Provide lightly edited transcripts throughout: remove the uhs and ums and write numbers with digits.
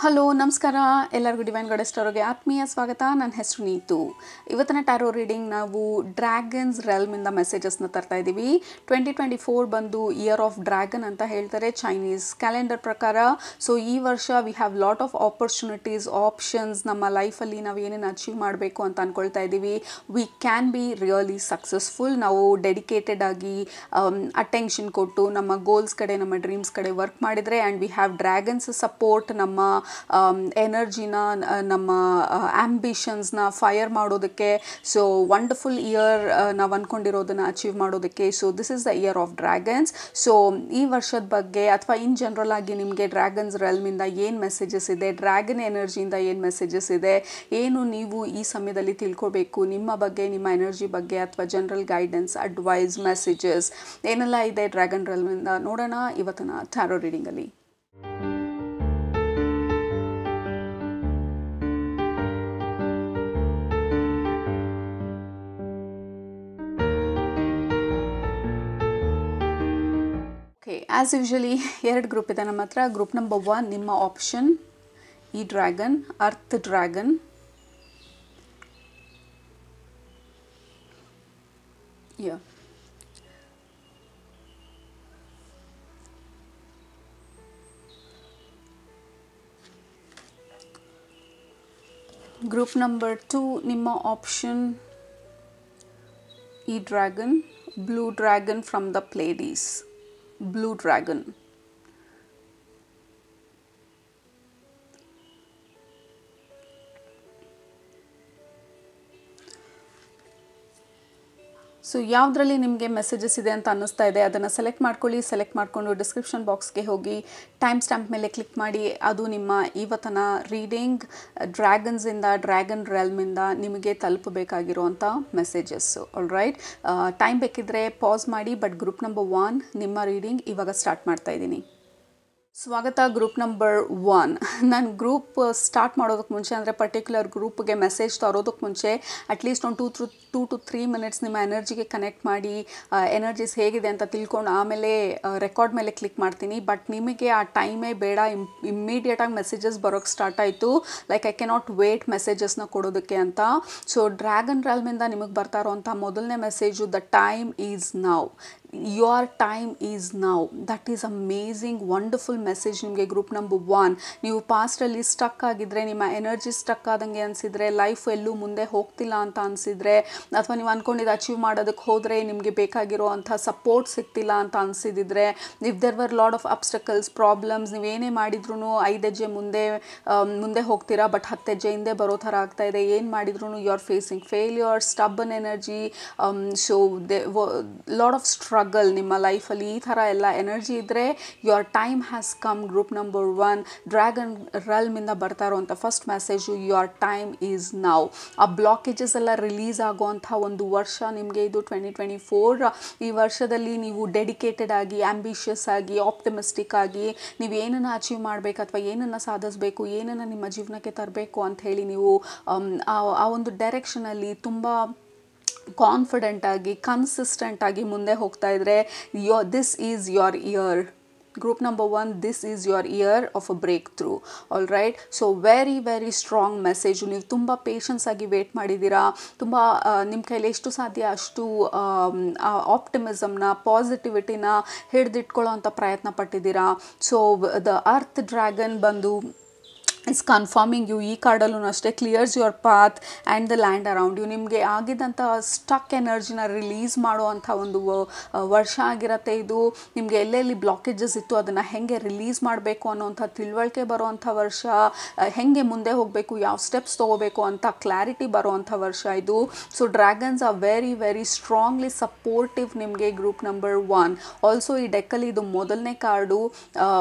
Hello ನಮಸ್ಕಾರ ಎಲ್ಲರಿಗೂ divine goddess ಟಾರೋಗೆ ಆತ್ಮೀಯ ಸ್ವಾಗತ. ನನ್ನ ಹೆಸರು ನೀತು. ಇವತ್ತಿನ ಟ್ಯಾರೋ ರೀಡಿಂಗ್ ನಾವು ಡ್ರ್ಯಾಗನ್ಸ್ ರೆಲ್ಮಿಂದ ಮೆಸೇಜಸ್ನ ತರ್ತಾ ಇದ್ದೀವಿ. 2024 ಬಂದು ಇಯರ್ ಆಫ್ ಡ್ರ್ಯಾಗನ್ ಅಂತ ಹೇಳ್ತಾರೆ ಚೈನೀಸ್ ಕ್ಯಾಲೆಂಡರ್ ಪ್ರಕಾರ. ಸೊ ಈ ವರ್ಷ we have lot of opportunities, options. ನಮ್ಮ ಲೈಫಲ್ಲಿ ನಾವು ಏನೇನು ಅಚೀವ್ ಮಾಡಬೇಕು ಅಂತ ಅಂದ್ಕೊಳ್ತಾ ಇದ್ದೀವಿ. We can be really successful. ನಾವು ಡೆಡಿಕೇಟೆಡ್ ಆಗಿ ಅಟೆನ್ಷನ್ ಕೊಟ್ಟು ನಮ್ಮ ಗೋಲ್ಸ್ ಕಡೆ, ನಮ್ಮ ಡ್ರೀಮ್ಸ್ ಕಡೆ ವರ್ಕ್ ಮಾಡಿದರೆ and we have dragons support ನಮ್ಮ ಎನರ್ಜಿನ, ನಮ್ಮ ಆ್ಯಂಬಿಷನ್ಸ್ನ ಫೈರ್ ಮಾಡೋದಕ್ಕೆ. ಸೊ ವಂಡರ್ಫುಲ್ ಇಯರ್ ನಾವು ಅಂದ್ಕೊಂಡಿರೋದನ್ನು ಅಚೀವ್ ಮಾಡೋದಕ್ಕೆ. So this is the year of dragons. So ಈ ವರ್ಷದ ಬಗ್ಗೆ ಅಥವಾ ಇನ್ ಜನರಲ್ ಆಗಿ ನಿಮಗೆ ಡ್ರ್ಯಾಗನ್ಸ್ ರೆಲ್ಮಿಂದ ಏನು ಮೆಸೇಜಸ್ ಇದೆ, ಡ್ರ್ಯಾಗನ್ ಎನರ್ಜಿಯಿಂದ ಏನು ಮೆಸೇಜಸ್ ಇದೆ, ಏನು ನೀವು ಈ ಸಮಯದಲ್ಲಿ ತಿಳ್ಕೊಬೇಕು ನಿಮ್ಮ ಬಗ್ಗೆ, ನಿಮ್ಮ ಎನರ್ಜಿ ಬಗ್ಗೆ, ಅಥವಾ ಜನರಲ್ ಗೈಡೆನ್ಸ್, ಅಡ್ವೈಸ್, ಮೆಸೇಜಸ್ ಏನೆಲ್ಲ ಇದೆ ಡ್ರ್ಯಾಗನ್ ರೆಲ್ಮಿಂದ ನೋಡೋಣ ಇವತ್ತಿನ ಟ್ಯಾರೋ ರೀಡಿಂಗಲ್ಲಿ. ಓಕೆ, ಆ್ಯಸ್ ಯೂಶ್ವಲಿ ಎರಡು ಗ್ರೂಪ್ ಇದೆ ನಮ್ಮ ಹತ್ರ. ಗ್ರೂಪ್ ನಂಬರ್ 1 ನಿಮ್ಮ ಆಪ್ಷನ್ ಈ ಡ್ರ್ಯಾಗನ್, ಅರ್ತ್ ಡ್ರ್ಯಾಗನ್. ಯಾ ಗ್ರೂಪ್ ನಂಬರ್ 2 ನಿಮ್ಮ ಆಪ್ಷನ್ ಈ dragon, blue dragon from the Pleiades, blue dragon. So ಯಾವುದರಲ್ಲಿ ನಿಮಗೆ ಮೆಸೇಜಸ್ ಇದೆ ಅಂತ ಅನ್ನಿಸ್ತಾ ಇದೆ ಅದನ್ನು ಸೆಲೆಕ್ಟ್ ಮಾಡ್ಕೊಳ್ಳಿ. ಸೆಲೆಕ್ಟ್ ಮಾಡಿಕೊಂಡು ಡಿಸ್ಕ್ರಿಪ್ಷನ್ ಬಾಕ್ಸ್ಗೆ ಹೋಗಿ ಟೈಮ್ ಸ್ಟ್ಯಾಂಪ್ ಮೇಲೆ ಕ್ಲಿಕ್ ಮಾಡಿ. ಅದು ನಿಮ್ಮ ಇವತ್ತಿನ ರೀಡಿಂಗ್ ಡ್ರ್ಯಾಗನ್ಸಿಂದ, ಡ್ರ್ಯಾಗನ್ ರೆಲ್ಮಿಂದ ನಿಮಗೆ ತಲುಪಬೇಕಾಗಿರುವಂಥ ಮೆಸೇಜಸ್ಸು. ಆಲ್ ರೈಟ್, ಟೈಮ್ ಬೇಕಿದ್ದರೆ ಪಾಸ್ ಮಾಡಿ. ಬಟ್ ಗ್ರೂಪ್ ನಂಬರ್ 1 ನಿಮ್ಮ ರೀಡಿಂಗ್ ಇವಾಗ ಸ್ಟಾರ್ಟ್ ಮಾಡ್ತಾ ಇದ್ದೀನಿ. ಸ್ವಾಗತ ಗ್ರೂಪ್ ನಂಬರ್ 1. ನಾನು ಗ್ರೂಪ್ ಸ್ಟಾರ್ಟ್ ಮಾಡೋದಕ್ಕೆ ಮುಂಚೆ, ಅಂದರೆ ಪರ್ಟಿಕ್ಯುಲರ್ ಗ್ರೂಪ್ಗೆ ಮೆಸೇಜ್ ತರೋದಕ್ಕೆ ಮುಂಚೆ ಅಟ್ಲೀಸ್ಟ್ ಒಂದು 2 to 3 ಮಿನಿಟ್ಸ್ ನಿಮ್ಮ ಎನರ್ಜಿಗೆ ಕನೆಕ್ಟ್ ಮಾಡಿ, ಎನರ್ಜೀಸ್ ಹೇಗಿದೆ ಅಂತ ತಿಳ್ಕೊಂಡು ಆಮೇಲೆ ರೆಕಾರ್ಡ್ ಮೇಲೆ ಕ್ಲಿಕ್ ಮಾಡ್ತೀನಿ. ಬಟ್ ನಿಮಗೆ ಆ ಟೈಮೇ ಬೇಡ, ಇಮ್ಮಿಡಿಯೇಟಾಗಿ ಮೆಸೇಜಸ್ ಬರೋಕ್ಕೆ ಸ್ಟಾರ್ಟ್ ಆಯಿತು. ಲೈಕ್ ಐ ಕೆನಾಟ್ ವೇಟ್ ಮೆಸೇಜಸ್ನ ಕೊಡೋದಕ್ಕೆ ಅಂತ. ಸೊ ಡ್ರ್ಯಾಗನ್ ರೆಲ್ಮಿಂದ ನಿಮಗೆ ಬರ್ತಾ ಇರೋವಂಥ ಮೊದಲನೇ message, the time is now. Your time is now. That is amazing, wonderful message ನಿಮಗೆ ಗ್ರೂಪ್ ನಂಬರ್ 1. ನೀವು ಪಾಸ್ಟಲ್ಲಿ ಸ್ಟಕ್ ಆಗಿದ್ದರೆ, ನಿಮ್ಮ ಎನರ್ಜಿ ಸ್ಟಕ್ ಆದಂಗೆ ಅನಿಸಿದರೆ, ಲೈಫ್ ಎಲ್ಲೂ ಮುಂದೆ ಹೋಗ್ತಿಲ್ಲ ಅಂತ ಅನಿಸಿದರೆ, ಅಥವಾ ನೀವು ಅಂದ್ಕೊಂಡಿದ್ದು ಅಚೀವ್ ಮಾಡೋದಕ್ಕೆ ಹೋದರೆ ನಿಮಗೆ ಬೇಕಾಗಿರೋವಂಥ ಸಪೋರ್ಟ್ ಸಿಗ್ತಿಲ್ಲ ಅಂತ ಅನಿಸಿದ್ರೆ, if there were lot of obstacles, problems, ನೀವೇನೇ ಮಾಡಿದ್ರೂ 5 ಹೆಜ್ಜೆ ಮುಂದೆ ಹೋಗ್ತೀರಾ ಬಟ್ 10 ಹೆಜ್ಜೆ ಹಿಂದೆ ಬರೋ ಥರ ಆಗ್ತಾ ಇದೆ. ಏನು ಮಾಡಿದ್ರೂ you are facing failure, stubborn energy. So lot of struggle ನಿಮ್ಮ ಲೈಫಲ್ಲಿ. ಈ ಥರ ಎಲ್ಲ ಎನರ್ಜಿ ಇದ್ದರೆ your time has come. Group number 1 dragon ರೆಲ್ಮಿಂದ ಬರ್ತಾ ಇರೋವಂಥ first message, your time is now. ಆ ಬ್ಲಾಕೇಜಸ್ ಎಲ್ಲ ರಿಲೀಸ್ ಆಗುವಂಥ ಒಂದು ವರ್ಷ ನಿಮಗೆ ಇದು 2024. ಈ ವರ್ಷದಲ್ಲಿ ನೀವು ಡೆಡಿಕೇಟೆಡ್ ಆಗಿ, ಆ್ಯಂಬಿಷಿಯಸ್ ಆಗಿ, ಆಪ್ಟಿಮಿಸ್ಟಿಕ್ ಆಗಿ, ನೀವು ಏನನ್ನು ಅಚೀವ್ ಮಾಡಬೇಕು ಅಥವಾ ಏನನ್ನು ಸಾಧಿಸಬೇಕು, ಏನನ್ನು ನಿಮ್ಮ ಜೀವನಕ್ಕೆ ತರಬೇಕು ಅಂತ ಹೇಳಿ ನೀವು ಆ ಒಂದು ಡೈರೆಕ್ಷನಲ್ಲಿ ತುಂಬ ಕಾನ್ಫಿಡೆಂಟ್ ಆಗಿ, ಕನ್ಸಿಸ್ಟೆಂಟ್ ಆಗಿ ಮುಂದೆ ಹೋಗ್ತಾ ಇದ್ರೆ, this is your year. Group number 1, this is your year of a breakthrough. All right, so very very strong message. ನೀವು ತುಂಬ ಪೇಷನ್ಸ್ ಆಗಿ ವೇಟ್ ಮಾಡಿದ್ದೀರಾ. ತುಂಬ ನಿಮ್ಮ ಕೈಲಿ ಎಷ್ಟು ಸಾಧ್ಯ ಅಷ್ಟು ಆಪ್ಟಿಮಿಸಮ್ನ, ಪಾಸಿಟಿವಿಟಿನ ಹಿಡಿದಿಟ್ಕೊಳ್ಳೋ ಅಂಥ ಪ್ರಯತ್ನ ಪಟ್ಟಿದ್ದೀರಾ. ಸೊ ದ ಅರ್ತ್ ಡ್ರ್ಯಾಗನ್ ಬಂದು ಇಸ್ ಕನ್ಫರ್ಮಿಂಗ್ ಯು. ಈ ಕಾರ್ಡಲ್ಲೂ ಅಷ್ಟೇ, clears your path and the land around you. ನಿಮಗೆ ಆಗಿದ್ದಂಥ ಸ್ಟಕ್ ಎನರ್ಜಿನ ರಿಲೀಸ್ ಮಾಡುವಂಥ ಒಂದು ವರ್ಷ ಆಗಿರುತ್ತೆ ಇದು. ನಿಮಗೆ ಎಲ್ಲೆಲ್ಲಿ ಬ್ಲಾಕೇಜಸ್ ಇತ್ತು ಅದನ್ನು ಹೇಗೆ ರಿಲೀಸ್ ಮಾಡಬೇಕು ಅನ್ನೋವಂಥ ತಿಳುವಳಿಕೆ ಬರುವಂಥ ವರ್ಷ, ಹೇಗೆ ಮುಂದೆ ಹೋಗಬೇಕು, ಯಾವ ಸ್ಟೆಪ್ಸ್ ತೊಗೋಬೇಕು ಅಂತ ಕ್ಲಾರಿಟಿ ಬರುವಂಥ ವರ್ಷ ಇದು. So dragons R very very strongly supportive ನಿಮಗೆ ಗ್ರೂಪ್ ನಂಬರ್ 1. ಆಲ್ಸೋ ಈ ಡೆಕ್ಕಲ್ಲಿ ಇದು ಮೊದಲನೇ card.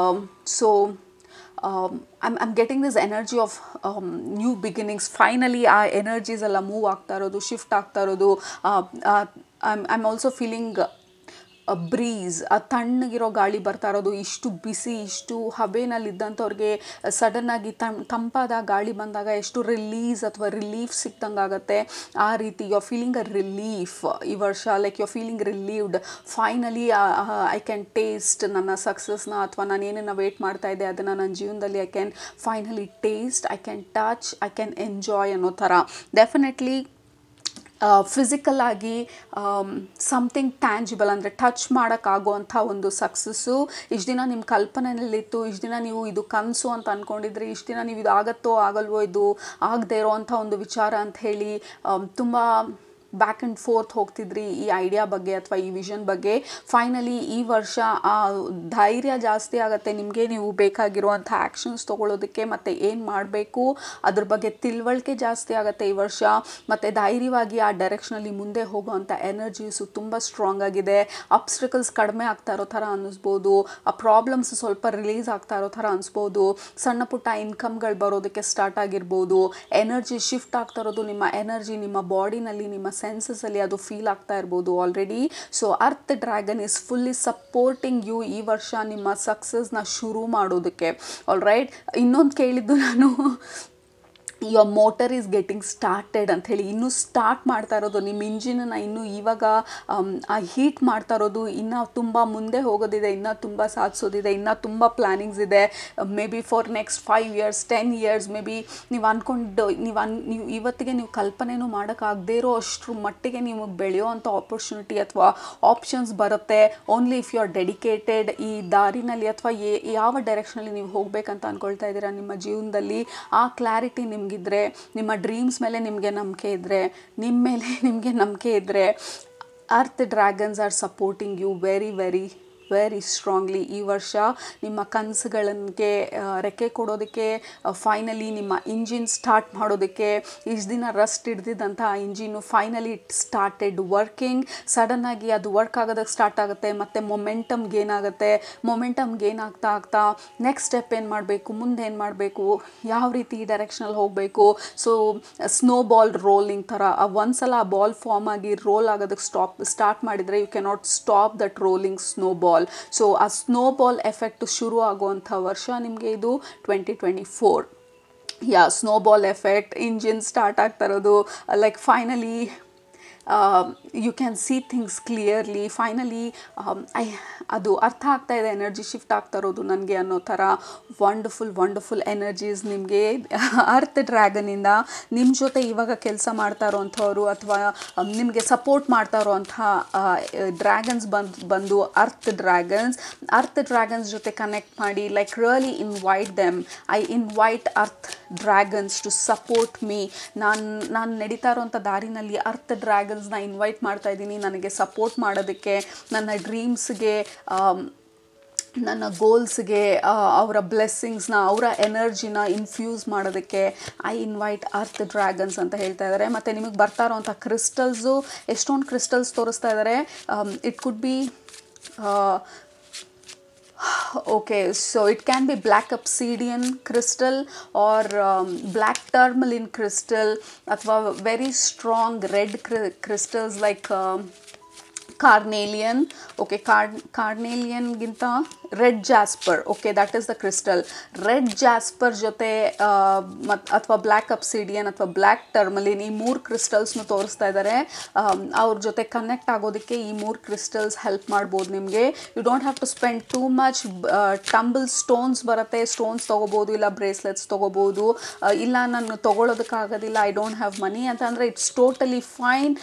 So I'm getting this energy of new beginnings. Finally ಆ ಎನರ್ಜೀಸ್ ಎಲ್ಲ ಮೂವ್ ಆಗ್ತಾ ಇರೋದು, ಶಿಫ್ಟ್ ಆಗ್ತಾ ಇರೋದು. I'm also feeling ಬ್ರೀಸ್, ತಣ್ಣಗಿರೋ ಗಾಳಿ ಬರ್ತಾ ಇರೋದು, ಇಷ್ಟು ಬಿಸಿ ಇಷ್ಟು ಹಬೆನಲ್ಲಿದ್ದಂಥವ್ರಿಗೆ ಸಡನ್ನಾಗಿ ತಂಪಾದ ಗಾಳಿ ಬಂದಾಗ ಎಷ್ಟು ರಿಲೀಸ್ ಅಥವಾ ರಿಲೀಫ್ ಸಿಕ್ದಂಗೆ ಆಗುತ್ತೆ. ಆ ರೀತಿ you are feeling a relief ಈ ವರ್ಷ, like you are feeling relieved. Finally I can taste ನನ್ನ ಸಕ್ಸಸ್ನ, ಅಥವಾ ನಾನು ಏನನ್ನು ವೇಟ್ ಮಾಡ್ತಾ ಇದ್ದೆ ಅದನ್ನು ನನ್ನ ಜೀವನದಲ್ಲಿ I can finally taste, I can touch, I can enjoy ಅನ್ನೋ ಥರ. ಡೆಫಿನೆಟ್ಲಿ ಫಿಸಿಕಲ್ ಆಗಿ ಸಮಥಿಂಗ್ ಟ್ಯಾಂಜಿಬಲ್ ಅಂದರೆ ಟಚ್ ಮಾಡೋಕ್ಕಾಗುವಂಥ ಒಂದು ಸಕ್ಸಸ್ಸು. ಇಷ್ಟು ದಿನ ನಿಮ್ಮ ಕಲ್ಪನೆಯಲ್ಲಿತ್ತು, ಇಷ್ಟು ದಿನ ನೀವು ಇದು ಕನಸು ಅಂತ ಅಂದ್ಕೊಂಡಿದ್ರಿ, ಇಷ್ಟು ದಿನ ನೀವು ಇದು ಆಗತ್ತೋ ಆಗಲ್ವೋ, ಇದು ಆಗದೆ ಇರೋವಂಥ ಒಂದು ವಿಚಾರ ಅಂತ ಹೇಳಿ ತುಂಬ ಬ್ಯಾಕ್ ಆ್ಯಂಡ್ ಫೋರ್ತ್ ಹೋಗ್ತಿದ್ರಿ ಈ ಐಡಿಯಾ ಬಗ್ಗೆ ಅಥವಾ ಈ ವಿಷನ್ ಬಗ್ಗೆ. ಫೈನಲಿ ಈ ವರ್ಷ ಆ ಧೈರ್ಯ ಜಾಸ್ತಿ ಆಗುತ್ತೆ ನಿಮಗೆ, ನೀವು ಬೇಕಾಗಿರುವಂಥ ಆ್ಯಕ್ಷನ್ಸ್ ತೊಗೊಳ್ಳೋದಕ್ಕೆ, ಮತ್ತು ಏನು ಮಾಡಬೇಕು ಅದ್ರ ಬಗ್ಗೆ ತಿಳುವಳಿಕೆ ಜಾಸ್ತಿ ಆಗುತ್ತೆ ಈ ವರ್ಷ. ಮತ್ತು ಧೈರ್ಯವಾಗಿ ಆ ಡೈರೆಕ್ಷನಲ್ಲಿ ಮುಂದೆ ಹೋಗೋವಂಥ ಎನರ್ಜೀಸು ತುಂಬ ಸ್ಟ್ರಾಂಗ್ ಆಗಿದೆ. ಅಬ್ಸ್ಟ್ರಿಕಲ್ಸ್ ಕಡಿಮೆ ಆಗ್ತಾ ಇರೋ ಥರ ಅನ್ನಿಸ್ಬೋದು, ಆ ಪ್ರಾಬ್ಲಮ್ಸ್ ಸ್ವಲ್ಪ ರಿಲೀಸ್ ಆಗ್ತಾ ಇರೋ ಥರ ಅನಿಸ್ಬೋದು, ಸಣ್ಣ ಪುಟ್ಟ ಇನ್ಕಮ್ಗಳು ಬರೋದಕ್ಕೆ ಸ್ಟಾರ್ಟ್ ಆಗಿರ್ಬೋದು, ಎನರ್ಜಿ ಶಿಫ್ಟ್ ಆಗ್ತಾ ಇರೋದು, ನಿಮ್ಮ ಎನರ್ಜಿ ನಿಮ್ಮ ಬಾಡಿನಲ್ಲಿ, ನಿಮ್ಮ ಸೆನ್ಸಸಲ್ಲಿ ಅದು ಫೀಲ್ ಆಗ್ತಾ ಇರ್ಬೋದು already. So earth dragon is fully supporting you ಈ ವರ್ಷ ನಿಮ್ಮ ಸಕ್ಸಸ್ನ ಶುರು ಮಾಡೋದಕ್ಕೆ. ಆಲ್ ರೈಟ್, ಇನ್ನೊಂದು ಕೇಳಿದ್ದು ನಾನು, your motor is getting started ಅಂಥೇಳಿ. ಇನ್ನೂ ಸ್ಟಾರ್ಟ್ ಮಾಡ್ತಾ ಇರೋದು ನಿಮ್ಮ ಇಂಜಿನನ್ನು, ಇನ್ನೂ ಇವಾಗ ಆ ಹೀಟ್ ಮಾಡ್ತಾ ಇರೋದು, ಇನ್ನೂ ತುಂಬ ಮುಂದೆ ಹೋಗೋದಿದೆ, ಇನ್ನೂ ತುಂಬ ಸಾಧಿಸೋದಿದೆ, ಇನ್ನೂ ತುಂಬ ಪ್ಲ್ಯಾನಿಂಗ್ಸ್ ಇದೆ. May be for next 5 years 10 years may be ನೀವು ಅಂದ್ಕೊಂಡು ನೀವು ಇವತ್ತಿಗೆ ನೀವು ಕಲ್ಪನೆಯೂ ಮಾಡೋಕ್ಕಾಗದೇ ಇರೋ ಅಷ್ಟರ ಮಟ್ಟಿಗೆ ನೀವು ಬೆಳೆಯೋ ಅಂಥ ಆಪರ್ಚುನಿಟಿ ಅಥವಾ ಆಪ್ಷನ್ಸ್ ಬರುತ್ತೆ. Only if you are dedicated ಈ ದಾರಿನಲ್ಲಿ ಅಥವಾ ಯಾವ ಡೈರೆಕ್ಷನಲ್ಲಿ ನೀವು ಹೋಗಬೇಕಂತ ಅಂದ್ಕೊಳ್ತಾ ಇದ್ದೀರಾ ನಿಮ್ಮ ಜೀವನದಲ್ಲಿ, ಆ ಕ್ಲಾರಿಟಿ ನಿಮಗೆ ಇದ್ದರೆ, ನಿಮ್ಮ ಡ್ರೀಮ್ಸ್ ಮೇಲೆ ನಿಮಗೆ ನಂಬಿಕೆ ಇದ್ದರೆ, ನಿಮ್ಮ ಮೇಲೆ ನಿಮಗೆ ನಂಬಿಕೆ ಇದ್ದರೆ, earth dragons are supporting you very very very strongly. ಈ ವರ್ಷ ನಿಮ್ಮ ಕನಸುಗಳಿಗೆ ರೆಕ್ಕೆ ಕೊಡೋದಕ್ಕೆ, ಫೈನಲಿ ನಿಮ್ಮ ಇಂಜಿನ್ ಸ್ಟಾರ್ಟ್ ಮಾಡೋದಕ್ಕೆ, ಇಷ್ಟು ದಿನ ರಸ್ಟ್ ಹಿಡ್ದಿದ್ದಂಥ engine finally it started working. ಸಡನ್ನಾಗಿ ಅದು ವರ್ಕ್ ಆಗೋದಕ್ಕೆ ಸ್ಟಾರ್ಟ್ ಆಗುತ್ತೆ, ಮತ್ತು ಮೊಮೆಂಟಮ್ ಗೇನ್ ಆಗುತ್ತೆ. ಮೊಮೆಂಟಮ್ ಗೇನ್ ಆಗ್ತಾ ಆಗ್ತಾ ನೆಕ್ಸ್ಟ್ ಸ್ಟೆಪ್ ಏನು ಮಾಡಬೇಕು, ಮುಂದೆ ಏನು ಮಾಡಬೇಕು, ಯಾವ ರೀತಿ ಈ ಡೈರೆಕ್ಷನಲ್ಲಿ ಹೋಗಬೇಕು. ಸೊ ಸ್ನೋ ಬಾಲ್ ರೋಲಿಂಗ್ ಥರ ಒಂದ್ಸಲ ಆ ಬಾಲ್ ಫಾರ್ಮ್ ಆಗಿ ರೋಲ್ ಆಗೋದಕ್ಕೆ ಸ್ಟಾರ್ಟ್ ಮಾಡಿದರೆ you cannot stop that rolling snowball. So ಆ ಸ್ನೋ ಬಾಲ್ ಎಫೆಕ್ಟ್ ಶುರು ಆಗುವಂಥ ವರ್ಷ ನಿಮಗೆ ಇದು 2024. Snowball effect, engine start ಆಗ್ತಾ ಇರೋದು, like finally you can see things clearly. Finally ಅದು ಅರ್ಥ ಆಗ್ತಾ ಇದೆ, ಎನರ್ಜಿ ಶಿಫ್ಟ್ ಆಗ್ತಾ ಇರೋದು ನನಗೆ ಅನ್ನೋ ಥರ ವಂಡರ್ಫುಲ್ ಎನರ್ಜೀಸ್ ನಿಮಗೆ ಅರ್ತ್ ಡ್ರ್ಯಾಗನಿಂದ. ನಿಮ್ಮ ಜೊತೆ ಇವಾಗ ಕೆಲಸ ಮಾಡ್ತಾ ಇರೋವಂಥವ್ರು ಅಥವಾ ನಿಮಗೆ ಸಪೋರ್ಟ್ ಮಾಡ್ತಾ ಇರೋವಂಥ ಡ್ರ್ಯಾಗನ್ಸ್ ಬಂದು ಅರ್ತ್ ಡ್ರ್ಯಾಗನ್ಸ್ ಜೊತೆ ಕನೆಕ್ಟ್ ಮಾಡಿ, like really invite them. I invite earth dragons to support me. ನಾನು ನಡೀತಾ ಇರೋವಂಥ ದಾರಿನಲ್ಲಿ ಅರ್ತ್ ಡ್ರ್ಯಾಗನ್ಸ್ನ ಇನ್ವೈಟ್ ಮಾಡ್ತಾ ಇದ್ದೀನಿ ನನಗೆ ಸಪೋರ್ಟ್ ಮಾಡೋದಕ್ಕೆ, ನನ್ನ ಡ್ರೀಮ್ಸ್ಗೆ, ನನ್ನ ಗೋಲ್ಸ್ಗೆ ಅವರ ಬ್ಲೆಸ್ಸಿಂಗ್ಸ್ನ, ಅವರ ಎನರ್ಜಿನ ಇನ್ಫ್ಯೂಸ್ ಮಾಡೋದಕ್ಕೆ ಐ ಇನ್ವೈಟ್ ಅರ್ತ್ ಡ್ರ್ಯಾಗನ್ಸ್ ಅಂತ ಹೇಳ್ತಾ ಇದ್ದಾರೆ. ಮತ್ತು ನಿಮಗೆ ಬರ್ತಾ ಇರೋವಂಥ ಕ್ರಿಸ್ಟಲ್ಸು, ಎಷ್ಟೊಂದು ಕ್ರಿಸ್ಟಲ್ಸ್ ತೋರಿಸ್ತಾ ಇದ್ದಾರೆ. It could be okay, so it can be black obsidian crystal or black tourmaline crystal, athwa very strong red crystals like carnelian. Okay, carnelian ginta red jasper. Okay, that is the crystal. Red jasper jote athwa black obsidian athwa black tourmaline ee ಮೂರು crystals ನು ತೋರಿಸ್ತಾ ಇದ್ದಾರೆ. ಅವ್ರ ಜೊತೆ connect ಆಗೋದಕ್ಕೆ ಈ ಮೂರು crystals help ಮಾಡ್ಬೋದು ನಿಮಗೆ. You don't have to spend too much. Tumble stones ಬರುತ್ತೆ, ಸ್ಟೋನ್ಸ್ ತೊಗೋಬೋದು, ಇಲ್ಲ ಬ್ರೇಸ್ಲೆಟ್ಸ್ ತೊಗೋಬೋದು. ಇಲ್ಲ ನಾನು ತೊಗೊಳೋದಕ್ಕಾಗೋದಿಲ್ಲ, ಐ ಡೋಂಟ್ ಹ್ಯಾವ್ ಮನಿ ಅಂತಂದರೆ ಇಟ್ಸ್ ಟೋಟಲಿ ಫೈನ್.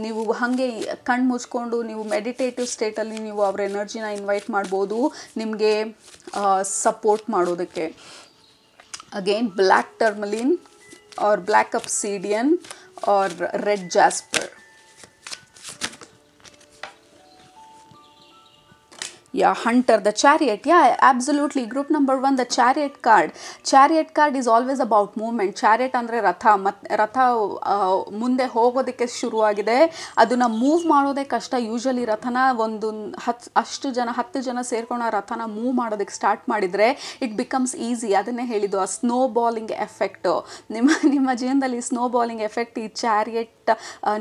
ನೀವು ಹಾಗೆ ಕಣ್ಣು ಮುಚ್ಕೊಂಡು ನೀವು ಮೆಡಿಟೇಟಿವ್ ಸ್ಟೇಟಲ್ಲಿ ನೀವು ಅವ್ರ ಎನರ್ಜಿನ ಇನ್ವೈಟ್ ಮಾಡ್ಬೋದು ನಿಮಗೆ ಸಪೋರ್ಟ್ ಮಾಡೋದಕ್ಕೆ. Again black tourmaline or black obsidian or red jasper. Yeah, hunter, the chariot. Yeah, absolutely. Group number 1, the chariot card. Chariot card is always about movement. Chariot ಅಂದರೆ ರಥ ಮುಂದೆ ಹೋಗೋದಕ್ಕೆ ಶುರುವಾಗಿದೆ, ಅದನ್ನು ಮೂವ್ ಮಾಡೋದೇ ಕಷ್ಟ. ಯೂಶ್ವಲಿ ರಥನ ಒಂದು 10 ಜನ ಸೇರ್ಕೊಂಡು ಆ ರಥನ ಮೂವ್ ಮಾಡೋದಕ್ಕೆ ಸ್ಟಾರ್ಟ್ ಮಾಡಿದರೆ ಇಟ್ ಬಿಕಮ್ಸ್ ಈಸಿ. ಅದನ್ನೇ ಹೇಳಿದ್ದು, ಆ ಸ್ನೋ ಬಾಲಿಂಗ್ ಎಫೆಕ್ಟು ನಿಮ್ಮ ಜೀವನದಲ್ಲಿ ಸ್ನೋ ಬಾಲಿಂಗ್ ಎಫೆಕ್ಟ್ ಈ ಚಾರಿಯಟ್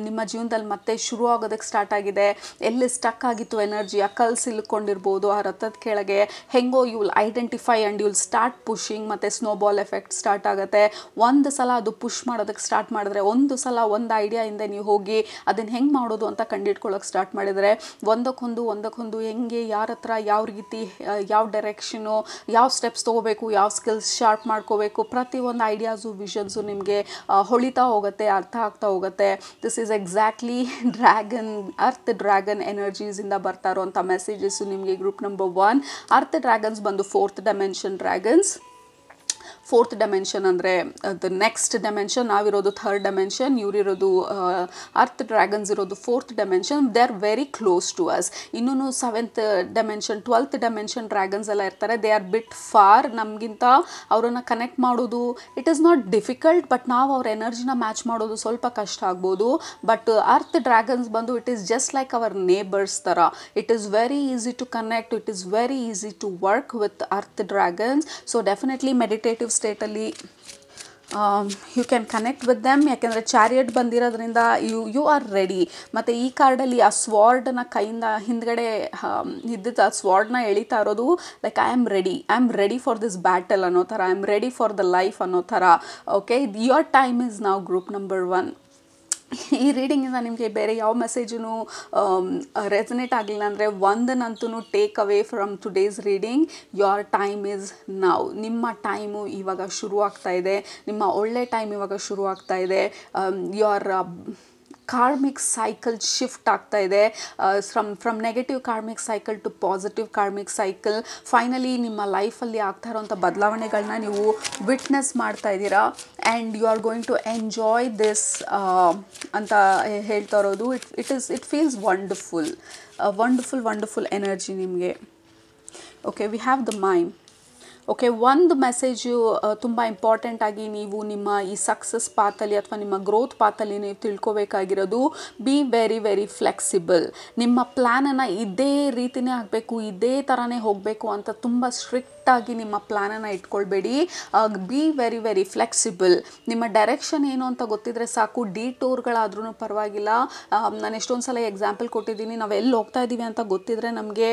ನಿಮ್ಮ ಜೀವನದಲ್ಲಿ ಮತ್ತೆ ಶುರು ಆಗೋದಕ್ಕೆ ಸ್ಟಾರ್ಟ್ ಆಗಿದೆ. ಎಲ್ಲಿ ಸ್ಟಕ್ ಆಗಿತ್ತು ಎನರ್ಜಿ, ಆ ಕಲ್ ಸಿಲ್ಕೊಂಡಿರ್ಬೋದು ಆ ರಥದ ಕೆಳಗೆ, ಹೆಂಗೋ you will identify and you will start pushing. ಮತ್ತು ಸ್ನೋಬಾಲ್ ಎಫೆಕ್ಟ್ ಸ್ಟಾರ್ಟ್ ಆಗುತ್ತೆ. ಒಂದು ಸಲ ಅದು ಪುಷ್ ಮಾಡೋದಕ್ಕೆ ಸ್ಟಾರ್ಟ್ ಮಾಡಿದ್ರೆ, ಒಂದು ಸಲ ಒಂದು ಐಡಿಯಾ ಇಂದ ನೀವು ಹೋಗಿ ಅದನ್ನು ಹೆಂಗೆ ಮಾಡೋದು ಅಂತ ಕಂಡಿಡ್ಕೊಳ್ಳೋಕೆ ಸ್ಟಾರ್ಟ್ ಮಾಡಿದರೆ, ಒಂದಕ್ಕೊಂದು ಹೆಂಗೆ, ಯಾರ ಹತ್ರ ಯಾವ ರೀತಿ, ಯಾವ ಡೈರೆಕ್ಷನು, ಯಾವ ಸ್ಟೆಪ್ಸ್ ತೊಗೋಬೇಕು, ಯಾವ ಸ್ಕಿಲ್ಸ್ ಶಾರ್ಪ್ ಮಾಡ್ಕೋಬೇಕು, ಪ್ರತಿಯೊಂದು ಐಡಿಯಾಸು ವಿಷನ್ಸು ನಿಮಗೆ ಹೊಳಿತಾ ಹೋಗುತ್ತೆ, ಅರ್ಥ ಆಗ್ತಾ ಹೋಗುತ್ತೆ. This is exactly earth dragon ಎನರ್ಜೀಸಿಂದ ಬರ್ತಾ ಇರೋಂಥ ಮೆಸೇಜಸ್ಸು ನಿಮಗೆ. ಗ್ರೂಪ್ ನಂಬರ್ 1 ಅರ್ತ್ ಡ್ರ್ಯಾಗನ್ಸ್ ಬಂದು 4th dimension dragons. 4th dimension ಅಂದರೆ ದ ನೆಕ್ಸ್ಟ್ ಡೈಮೆನ್ಷನ್. ನಾವಿರೋದು 3rd ಡೈಮೆನ್ಷನ್, ಇವರಿರೋದು ಅರ್ತ್ ಡ್ರ್ಯಾಗನ್ಸ್ ಇರೋದು 4th dimension. They are very close to us. ಇನ್ನೂ 7th dimension 12th dimension dragons ಎಲ್ಲ ಇರ್ತಾರೆ. They are bit far. ನಮಗಿಂತ ಅವರನ್ನು ಕನೆಕ್ಟ್ ಮಾಡೋದು it is not difficult, but ನಾವು ಅವ್ರ ಎನರ್ಜಿನ ಮ್ಯಾಚ್ ಮಾಡೋದು ಸ್ವಲ್ಪ ಕಷ್ಟ ಆಗ್ಬೋದು. ಬಟ್ ಅರ್ತ್ ಡ್ರ್ಯಾಗನ್ಸ್ ಬಂದು it is just like our neighbours ಥರ. It is very easy to connect, it is very easy to work with earth dragons. So definitely meditative ಸ್ಟೇಟಲ್ಲಿ you can connect with them. ಯಾಕೆಂದರೆ chariot ಬಂದಿರೋದ್ರಿಂದ you are ready. ಮತ್ತು ಈ ಕಾರ್ಡಲ್ಲಿ ಆ ಸ್ವಾರ್ಡ್ನ ಕೈಯಿಂದ ಹಿಂದ್ಗಡೆ ಇದ್ದಿದ್ದು ಆ ಸ್ವಾರ್ಡ್ನ ಎಳಿತಾ ಇರೋದು like I am ready for this battle ಅನ್ನೋ ಥರ, I am ready for the life ಅನ್ನೋ ಥರ. Okay, your time is now. Group number 1. ಈ ರೀಡಿಂಗಿಂದ ನಿಮಗೆ ಬೇರೆ ಯಾವ ಮೆಸೇಜೂ ರೆಸನೇಟ್ ಆಗಲಿಲ್ಲ ಅಂದರೆ ಒಂದನ್ನಂತೂ take away from today's reading, your time is now. ನಿಮ್ಮ ಟೈಮು ಇವಾಗ ಶುರು ಆಗ್ತಾ ಇದೆ, ನಿಮ್ಮ ಒಳ್ಳೆ ಟೈಮ್ ಇವಾಗ ಶುರು ಆಗ್ತಾ ಇದೆ. ಯೋರ್ ಕಾರ್ಮಿಕ್ ಸೈಕಲ್ ಶಿಫ್ಟ್ ಆಗ್ತಾ ಇದೆ. From negative karmic cycle to positive karmic cycle. Finally ನಿಮ್ಮ ಲೈಫಲ್ಲಿ ಆಗ್ತಾ ಇರೋಂಥ ಬದಲಾವಣೆಗಳನ್ನ ನೀವು ವಿಟ್ನೆಸ್ ಮಾಡ್ತಾ ಇದ್ದೀರಾ. And you are going to enjoy this ಅಂತ ಹೇಳ್ತಾ ಇರೋದು. ಇಟ್ ಫೀಲ್ಸ್ ವಂಡರ್ಫುಲ್ ಎನರ್ಜಿ ನಿಮಗೆ. Okay, we have the mind. Okay, ಒಂದು ಮೆಸೇಜು ತುಂಬ ಇಂಪಾರ್ಟೆಂಟಾಗಿ ನೀವು ನಿಮ್ಮ ಈ ಸಕ್ಸಸ್ ಪಾತಲ್ಲಿ ಅಥವಾ ನಿಮ್ಮ ಗ್ರೋತ್ ಪಾತಲ್ಲಿ ನೀವು ತಿಳ್ಕೊಬೇಕಾಗಿರೋದು, ಬಿ ವೆರಿ ಫ್ಲೆಕ್ಸಿಬಲ್. ನಿಮ್ಮ ಪ್ಲ್ಯಾನನ್ನು ಇದೇ ರೀತಿಯೇ ಆಗಬೇಕು, ಇದೇ ಥರನೇ ಹೋಗಬೇಕು ಅಂತ ತುಂಬ ಸ್ಟ್ರಿಕ್ಟಾಗಿ ನಿಮ್ಮ ಪ್ಲ್ಯಾನನ್ನು ಇಟ್ಕೊಳ್ಬೇಡಿ. Be very flexible. ನಿಮ್ಮ ಡೈರೆಕ್ಷನ್ ಏನು ಅಂತ ಗೊತ್ತಿದ್ರೆ ಸಾಕು. ಡಿಟೋರ್ಗಳಾದ್ರೂ ಪರವಾಗಿಲ್ಲ. ನಾನು ಎಷ್ಟೊಂದು ಸಲ ಎಕ್ಸಾಂಪಲ್ ಕೊಟ್ಟಿದ್ದೀನಿ. ನಾವು ಎಲ್ಲಿ ಹೋಗ್ತಾ ಇದ್ದೀವಿ ಅಂತ ಗೊತ್ತಿದ್ರೆ ನಮಗೆ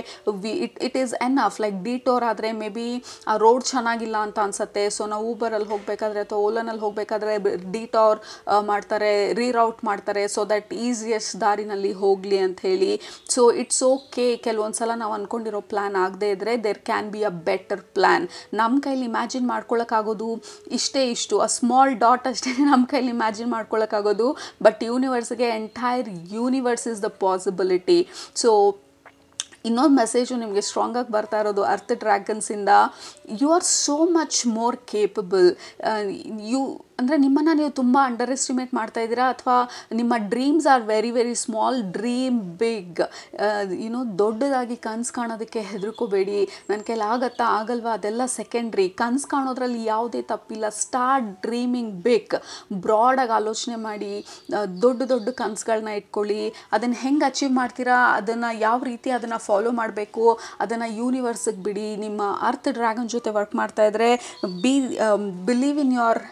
ಇಟ್ ಈಸ್ ಎನಫ್. ಲೈಕ್ ಡಿಟೋರ್ ಆದರೆ ಮೇ ಬಿ ಆ ರೋಡ್ ಚೆನ್ನಾಗಿಲ್ಲ ಅಂತ ಅನಿಸುತ್ತೆ. ಸೊ ನಾವು ಊಬರಲ್ಲಿ ಹೋಗಬೇಕಾದ್ರೆ ಅಥವಾ ಓಲಾನಲ್ಲಿ ಹೋಗಬೇಕಾದ್ರೆ ಡಿಟೋರ್ ಮಾಡ್ತಾರೆ, ರೀರೌಟ್ ಮಾಡ್ತಾರೆ, ಸೊ ದಟ್ ಈಸಿಯೆಸ್ಟ್ ದಾರಿನಲ್ಲಿ ಹೋಗಲಿ ಅಂತ ಹೇಳಿ. So it's okay. ಕೆಲವೊಂದು ಸಲ ನಾವು ಅಂದ್ಕೊಂಡಿರೋ ಪ್ಲ್ಯಾನ್ ಆಗದೆ ಇದ್ದರೆ there can be a better plan. ನಮ್ಮ ಕೈಲಿ ಇಮ್ಯಾಜಿನ್ ಮಾಡ್ಕೊಳ್ಳೋಕ್ಕಾಗೋದು ಇಷ್ಟು ಅ ಸ್ಮಾಲ್ ಡಾಟ್ ಅಷ್ಟೇ ನಮ್ಮ ಕೈಲಿ ಇಮ್ಯಾಜಿನ್ ಮಾಡ್ಕೊಳ್ಳೋಕ್ಕಾಗೋದು. ಬಟ್ ಯೂನಿವರ್ಸ್ಗೆ entire universe is the possibility. So ಇನ್ನೊಂದು ಮೆಸೇಜು ನಿಮಗೆ ಸ್ಟ್ರಾಂಗಾಗಿ ಬರ್ತಾ ಇರೋದು ಅರ್ತ್ ಡ್ರ್ಯಾಗನ್ಸಿಂದ, you are so much more capable. ಅಂದರೆ ನಿಮ್ಮನ್ನು ನೀವು ತುಂಬ ಅಂಡರ್ ಎಸ್ಟಿಮೇಟ್ ಮಾಡ್ತಾ ಇದ್ದೀರಾ, ಅಥವಾ ನಿಮ್ಮ dreams are very small. Dream big. ದೊಡ್ಡದಾಗಿ ಕನಸು ಕಾಣೋದಕ್ಕೆ ಹೆದರ್ಕೋಬೇಡಿ. ನನ್ನ ಕೈಲಿ ಆಗಲ್ವಾ ಅದೆಲ್ಲ ಸೆಕೆಂಡ್ರಿ. ಕನಸು ಕಾಣೋದ್ರಲ್ಲಿ ಯಾವುದೇ ತಪ್ಪಿಲ್ಲ. Start dreaming big. ಬ್ರಾಡಾಗಿ ಆಲೋಚನೆ ಮಾಡಿ, ದೊಡ್ಡ ಕನಸುಗಳನ್ನ ಇಟ್ಕೊಳ್ಳಿ. ಅದನ್ನು ಹೆಂಗೆ ಅಚೀವ್ ಮಾಡ್ತೀರಾ, ಅದನ್ನು ಯಾವ ರೀತಿ ಅದನ್ನು ಫಾಲೋ ಮಾಡಬೇಕು, ಅದನ್ನು ಯೂನಿವರ್ಸಿಗೆ ಬಿಡಿ. ನಿಮ್ಮ ಅರ್ತ್ ಡ್ರ್ಯಾಗನ್ ಜೊತೆ ವರ್ಕ್ ಮಾಡ್ತಾ ಇದ್ದರೆ believe in your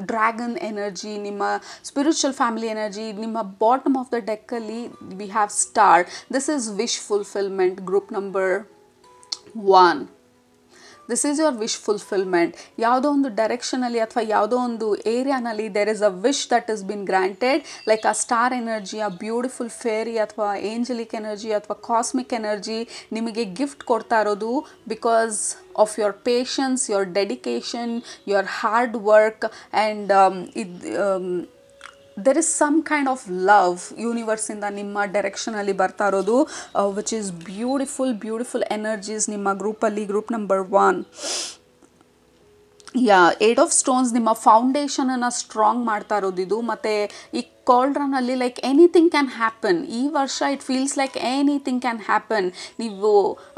dragon energy, ನಿಮ್ಮ ಸ್ಪಿರಿಚುವಲ್ ಫ್ಯಾಮಿಲಿ ಎನರ್ಜಿ. ನಿಮ್ಮ ಬಾಟಮ್ ಆಫ್ ದ ಡೆಕ್ಕಲ್ಲಿ we have star. This is wish fulfilment. Group number 1. This is your wish fulfilment. ಯಾವುದೋ ಒಂದು ಡೈರೆಕ್ಷನಲ್ಲಿ ಅಥವಾ ಯಾವುದೋ ಒಂದು ಏರಿಯಾನಲ್ಲಿ there is a wish that is been granted. Like ಆ ಸ್ಟಾರ್ ಎನರ್ಜಿ, ಆ ಬ್ಯೂಟಿಫುಲ್ ಫೇರಿ ಅಥವಾ ಏಂಜಲಿಕ್ ಎನರ್ಜಿ ಅಥವಾ ಕಾಸ್ಮಿಕ್ ಎನರ್ಜಿ ನಿಮಗೆ ಗಿಫ್ಟ್ ಕೊಡ್ತಾ ಇರೋದು because of your patience, your dedication, your hard work. And there is some kind of love ಯೂನಿವರ್ಸಿಂದ ನಿಮ್ಮ ಡೈರೆಕ್ಷನಲ್ಲಿ ಬರ್ತಾ ಇರೋದು, ವಿಚ್ ಈಸ್ ಬ್ಯೂಟಿಫುಲ್ ಎನರ್ಜೀಸ್ ನಿಮ್ಮ ಗ್ರೂಪಲ್ಲಿ. Group number 1. Eight of stones ನಿಮ್ಮ ಫೌಂಡೇಶನನ್ನು ಸ್ಟ್ರಾಂಗ್ ಮಾಡ್ತಾ ಇರೋದು ಇದು. ಮತ್ತು ಈ ಕಾಲ್ಡ್ರನಲ್ಲಿ ಲೈಕ್ ಎನಿಥಿಂಗ್ ಕ್ಯಾನ್ ಹ್ಯಾಪನ್. ಈ ವರ್ಷ it feels like anything can happen. ನೀವು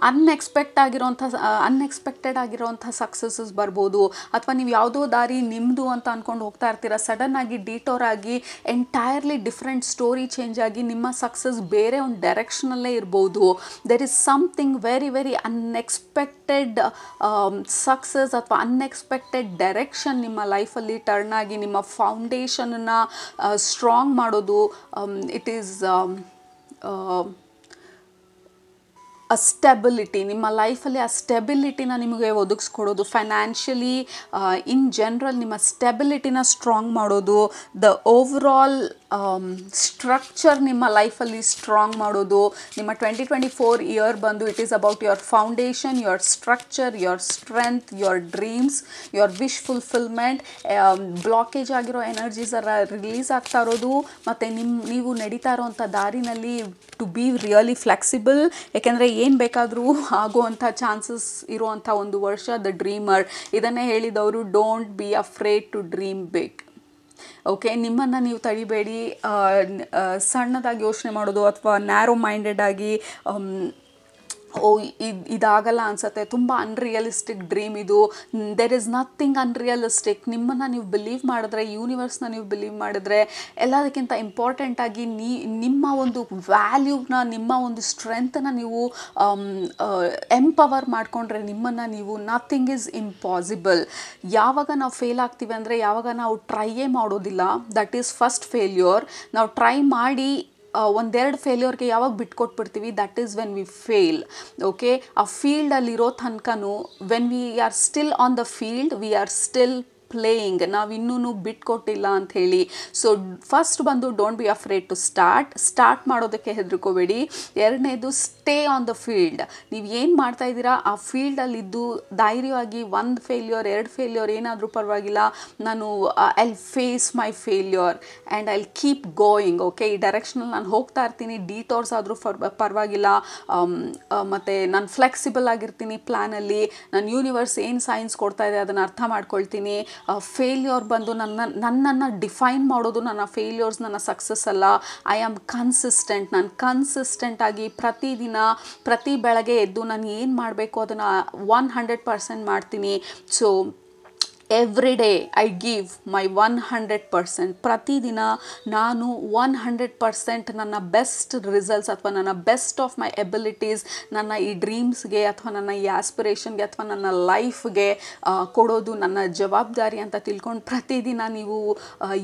ಅನ್ಎಕ್ಸ್ಪೆಕ್ಟೆಡ್ ಆಗಿರೋಂಥ ಸಕ್ಸಸ್ಸಸ್ ಬರ್ಬೋದು, ಅಥವಾ ನೀವು ಯಾವುದೋ ದಾರಿ ನಿಮ್ಮದು ಅಂತ ಅಂದ್ಕೊಂಡು ಹೋಗ್ತಾ ಇರ್ತೀರ. ಸಡನ್ನಾಗಿ ಡಿಟೋರ್ ಆಗಿ ಎಂಟೈರ್ಲಿ ಡಿಫ್ರೆಂಟ್ ಸ್ಟೋರಿ ಚೇಂಜ್ ಆಗಿ ನಿಮ್ಮ ಸಕ್ಸಸ್ ಬೇರೆ ಒಂದು ಡೈರೆಕ್ಷನಲ್ಲೇ ಇರ್ಬೋದು. There is something very unexpected success ಅಥವಾ ಅನ್ಎಕ್ಸ್ಪೆಕ್ಟೆಡ್ ಡೈರೆಕ್ಷನ್ ನಿಮ್ಮ ಲೈಫಲ್ಲಿ ಟರ್ನ್ ಆಗಿ ನಿಮ್ಮ ಫೌಂಡೇಶನನ್ನು ಸ್ಟ್ರಾಂಗ್ ಸ್ಟ್ರಾಂಗ್ ಮಾಡೋದು, ಇಟ್ ಈಸ್ ಅ ಸ್ಟೆಬಿಲಿಟಿ. ನಿಮ್ಮ ಲೈಫಲ್ಲಿ ಆ ಸ್ಟೆಬಿಲಿಟಿನ ನಿಮಗೆ ಒದಗಿಸ್ಕೊಡೋದು, ಫೈನಾನ್ಷಿಯಲಿ ಇನ್ ಜನರಲ್ ನಿಮ್ಮ ಸ್ಟೆಬಿಲಿಟಿನ ಸ್ಟ್ರಾಂಗ್ ಮಾಡೋದು, ದ ಓವರಾಲ್ ಸ್ಟ್ರಕ್ಚರ್ ನಿಮ್ಮ ಲೈಫಲ್ಲಿ ಸ್ಟ್ರಾಂಗ್ ಮಾಡೋದು. ನಿಮ್ಮ 2024 ಇಯರ್ ಬಂದು it is about your foundation, your structure, your strength, your dreams, your wish fulfilment. Blockage ಆಗಿರೋ ಎನರ್ಜೀಸ್ ರಿಲೀಸ್ ಆಗ್ತಾ ಇರೋದು, ಮತ್ತು ನೀವು ನಡೀತಾ ಇರೋವಂಥ ದಾರಿನಲ್ಲಿ ಟು ಬಿ ರಿಯಲಿ ಫ್ಲೆಕ್ಸಿಬಲ್. ಯಾಕೆಂದರೆ ಏನು ಬೇಕಾದರೂ ಆಗುವಂಥ ಚಾನ್ಸಸ್ ಇರುವಂಥ ಒಂದು ವರ್ಷ, ದ ಡ್ರೀಮರ್. ಇದನ್ನೇ ಹೇಳಿದವರು, don't be afraid to dream big. Okay, ನಿಮ್ಮನ್ನು ನೀವು ತಡಿಬೇಡಿ ಸಣ್ಣದಾಗಿ ಯೋಚನೆ ಮಾಡೋದು ಅಥವಾ ನ್ಯಾರೋ ಮೈಂಡೆಡ್ ಆಗಿ ಇದಾಗಲ್ಲ ಅನಿಸುತ್ತೆ, ತುಂಬ ಅನ್ರಿಯಲಿಸ್ಟಿಕ್ ಡ್ರೀಮ್ ಇದು. There is nothing unrealistic. ನಿಮ್ಮನ್ನು ನೀವು ಬಿಲೀವ್ ಮಾಡಿದ್ರೆ, ಯೂನಿವರ್ಸ್ನ ನೀವು ಬಿಲೀವ್ ಮಾಡಿದ್ರೆ, ಎಲ್ಲದಕ್ಕಿಂತ ಇಂಪಾರ್ಟೆಂಟಾಗಿ ನಿಮ್ಮ ಒಂದು ವ್ಯಾಲ್ಯೂನ, ನಿಮ್ಮ ಒಂದು ಸ್ಟ್ರೆಂತನ್ನು ನೀವು ಎಂಪವರ್ ಮಾಡಿಕೊಂಡ್ರೆ ನಿಮ್ಮನ್ನು ನೀವು, ನಥಿಂಗ್ ಈಸ್ ಇಂಪಾಸಿಬಲ್. ಯಾವಾಗ ನಾವು ಫೇಲ್ ಆಗ್ತೀವಿ ಅಂದರೆ ಯಾವಾಗ ನಾವು ಟ್ರೈಯೇ ಮಾಡೋದಿಲ್ಲ, ದಟ್ ಈಸ್ ಫಸ್ಟ್ ಫೇಲ್ಯೂರ್. ನಾವು ಟ್ರೈ ಮಾಡಿ ಒಂದೆರಡು ಫೇಲ್ಯೂರ್ಗೆ ಯಾವಾಗ ಬಿಟ್ಕೊಟ್ಬಿಡ್ತೀವಿ, that is when we fail. Okay, ಆ ಫೀಲ್ಡಲ್ಲಿರೋ ತನಕನೂ when we are still on the field, we are still playing. ನಾವು ಇನ್ನೂ ಬಿಟ್ಕೊಟ್ಟಿಲ್ಲ ಅಂಥೇಳಿ. ಸೊ ಫಸ್ಟ್ ಬಂದು don't be afraid to start ಮಾಡೋದಕ್ಕೆ ಹೆದರ್ಕೋಬೇಡಿ. ಎರಡನೇದು, ಸ್ಟೇ ಆನ್ ದ ಫೀಲ್ಡ್. ನೀವು ಏನು ಮಾಡ್ತಾ ಇದ್ದೀರಾ ಆ ಫೀಲ್ಡಲ್ಲಿದ್ದು ಧೈರ್ಯವಾಗಿ ಒಂದು ಫೇಲ್ಯೂರ್, ಎರಡು ಫೇಲ್ಯೂರ್ ಏನಾದರೂ ಪರವಾಗಿಲ್ಲ, ನಾನು I face my failure and I keep going. Okay, ಈ ಡೈರೆಕ್ಷನಲ್ಲಿ ನಾನು ಹೋಗ್ತಾ ಇರ್ತೀನಿ, ಡಿಟೋರ್ಸ್ ಆದರೂ ಪರವಾಗಿಲ್ಲ, ಮತ್ತು ನಾನು ಫ್ಲೆಕ್ಸಿಬಲ್ ಆಗಿರ್ತೀನಿ ಪ್ಲ್ಯಾನಲ್ಲಿ. ನಾನು ಯೂನಿವರ್ಸ್ ಏನು ಸೈನ್ಸ್ ಕೊಡ್ತಾ ಇದೆ ಅದನ್ನು ಅರ್ಥ ಮಾಡ್ಕೊಳ್ತೀನಿ. ಫೇಲ್ಯೂರ್ ಬಂದು ನನ್ನನ್ನು ಡಿಫೈನ್ ಮಾಡೋದು ನನ್ನ ಫೇಲ್ಯೂರ್ಸ್, ನನ್ನ ಸಕ್ಸಸ್ ಅಲ್ಲ. I am consistent. ನಾನು ಕನ್ಸಿಸ್ಟೆಂಟಾಗಿ ಪ್ರತಿ ಬೆಳಗ್ಗೆ ಎದ್ದು ನಾನು ಏನು ಮಾಡಬೇಕು ಅದನ್ನು 100% ಮಾಡ್ತೀನಿ. So every day I give my 100%. ಪ್ರತಿದಿನ ನಾನು 100% ನನ್ನ ಬೆಸ್ಟ್ ರಿಸಲ್ಟ್ಸ್ ಅಥವಾ ನನ್ನ ಬೆಸ್ಟ್ ಆಫ್ ಮೈ ಎಬಿಲಿಟೀಸ್ ನನ್ನ ಈ ಡ್ರೀಮ್ಸ್ಗೆ ಅಥವಾ ನನ್ನ ಈ ಆಸ್ಪಿರೇಷನ್ಗೆ ಅಥವಾ ನನ್ನ ಲೈಫ್ಗೆ ಕೊಡೋದು ನನ್ನ ಜವಾಬ್ದಾರಿ ಅಂತ ತಿಳ್ಕೊಂಡು ಪ್ರತಿದಿನ ನೀವು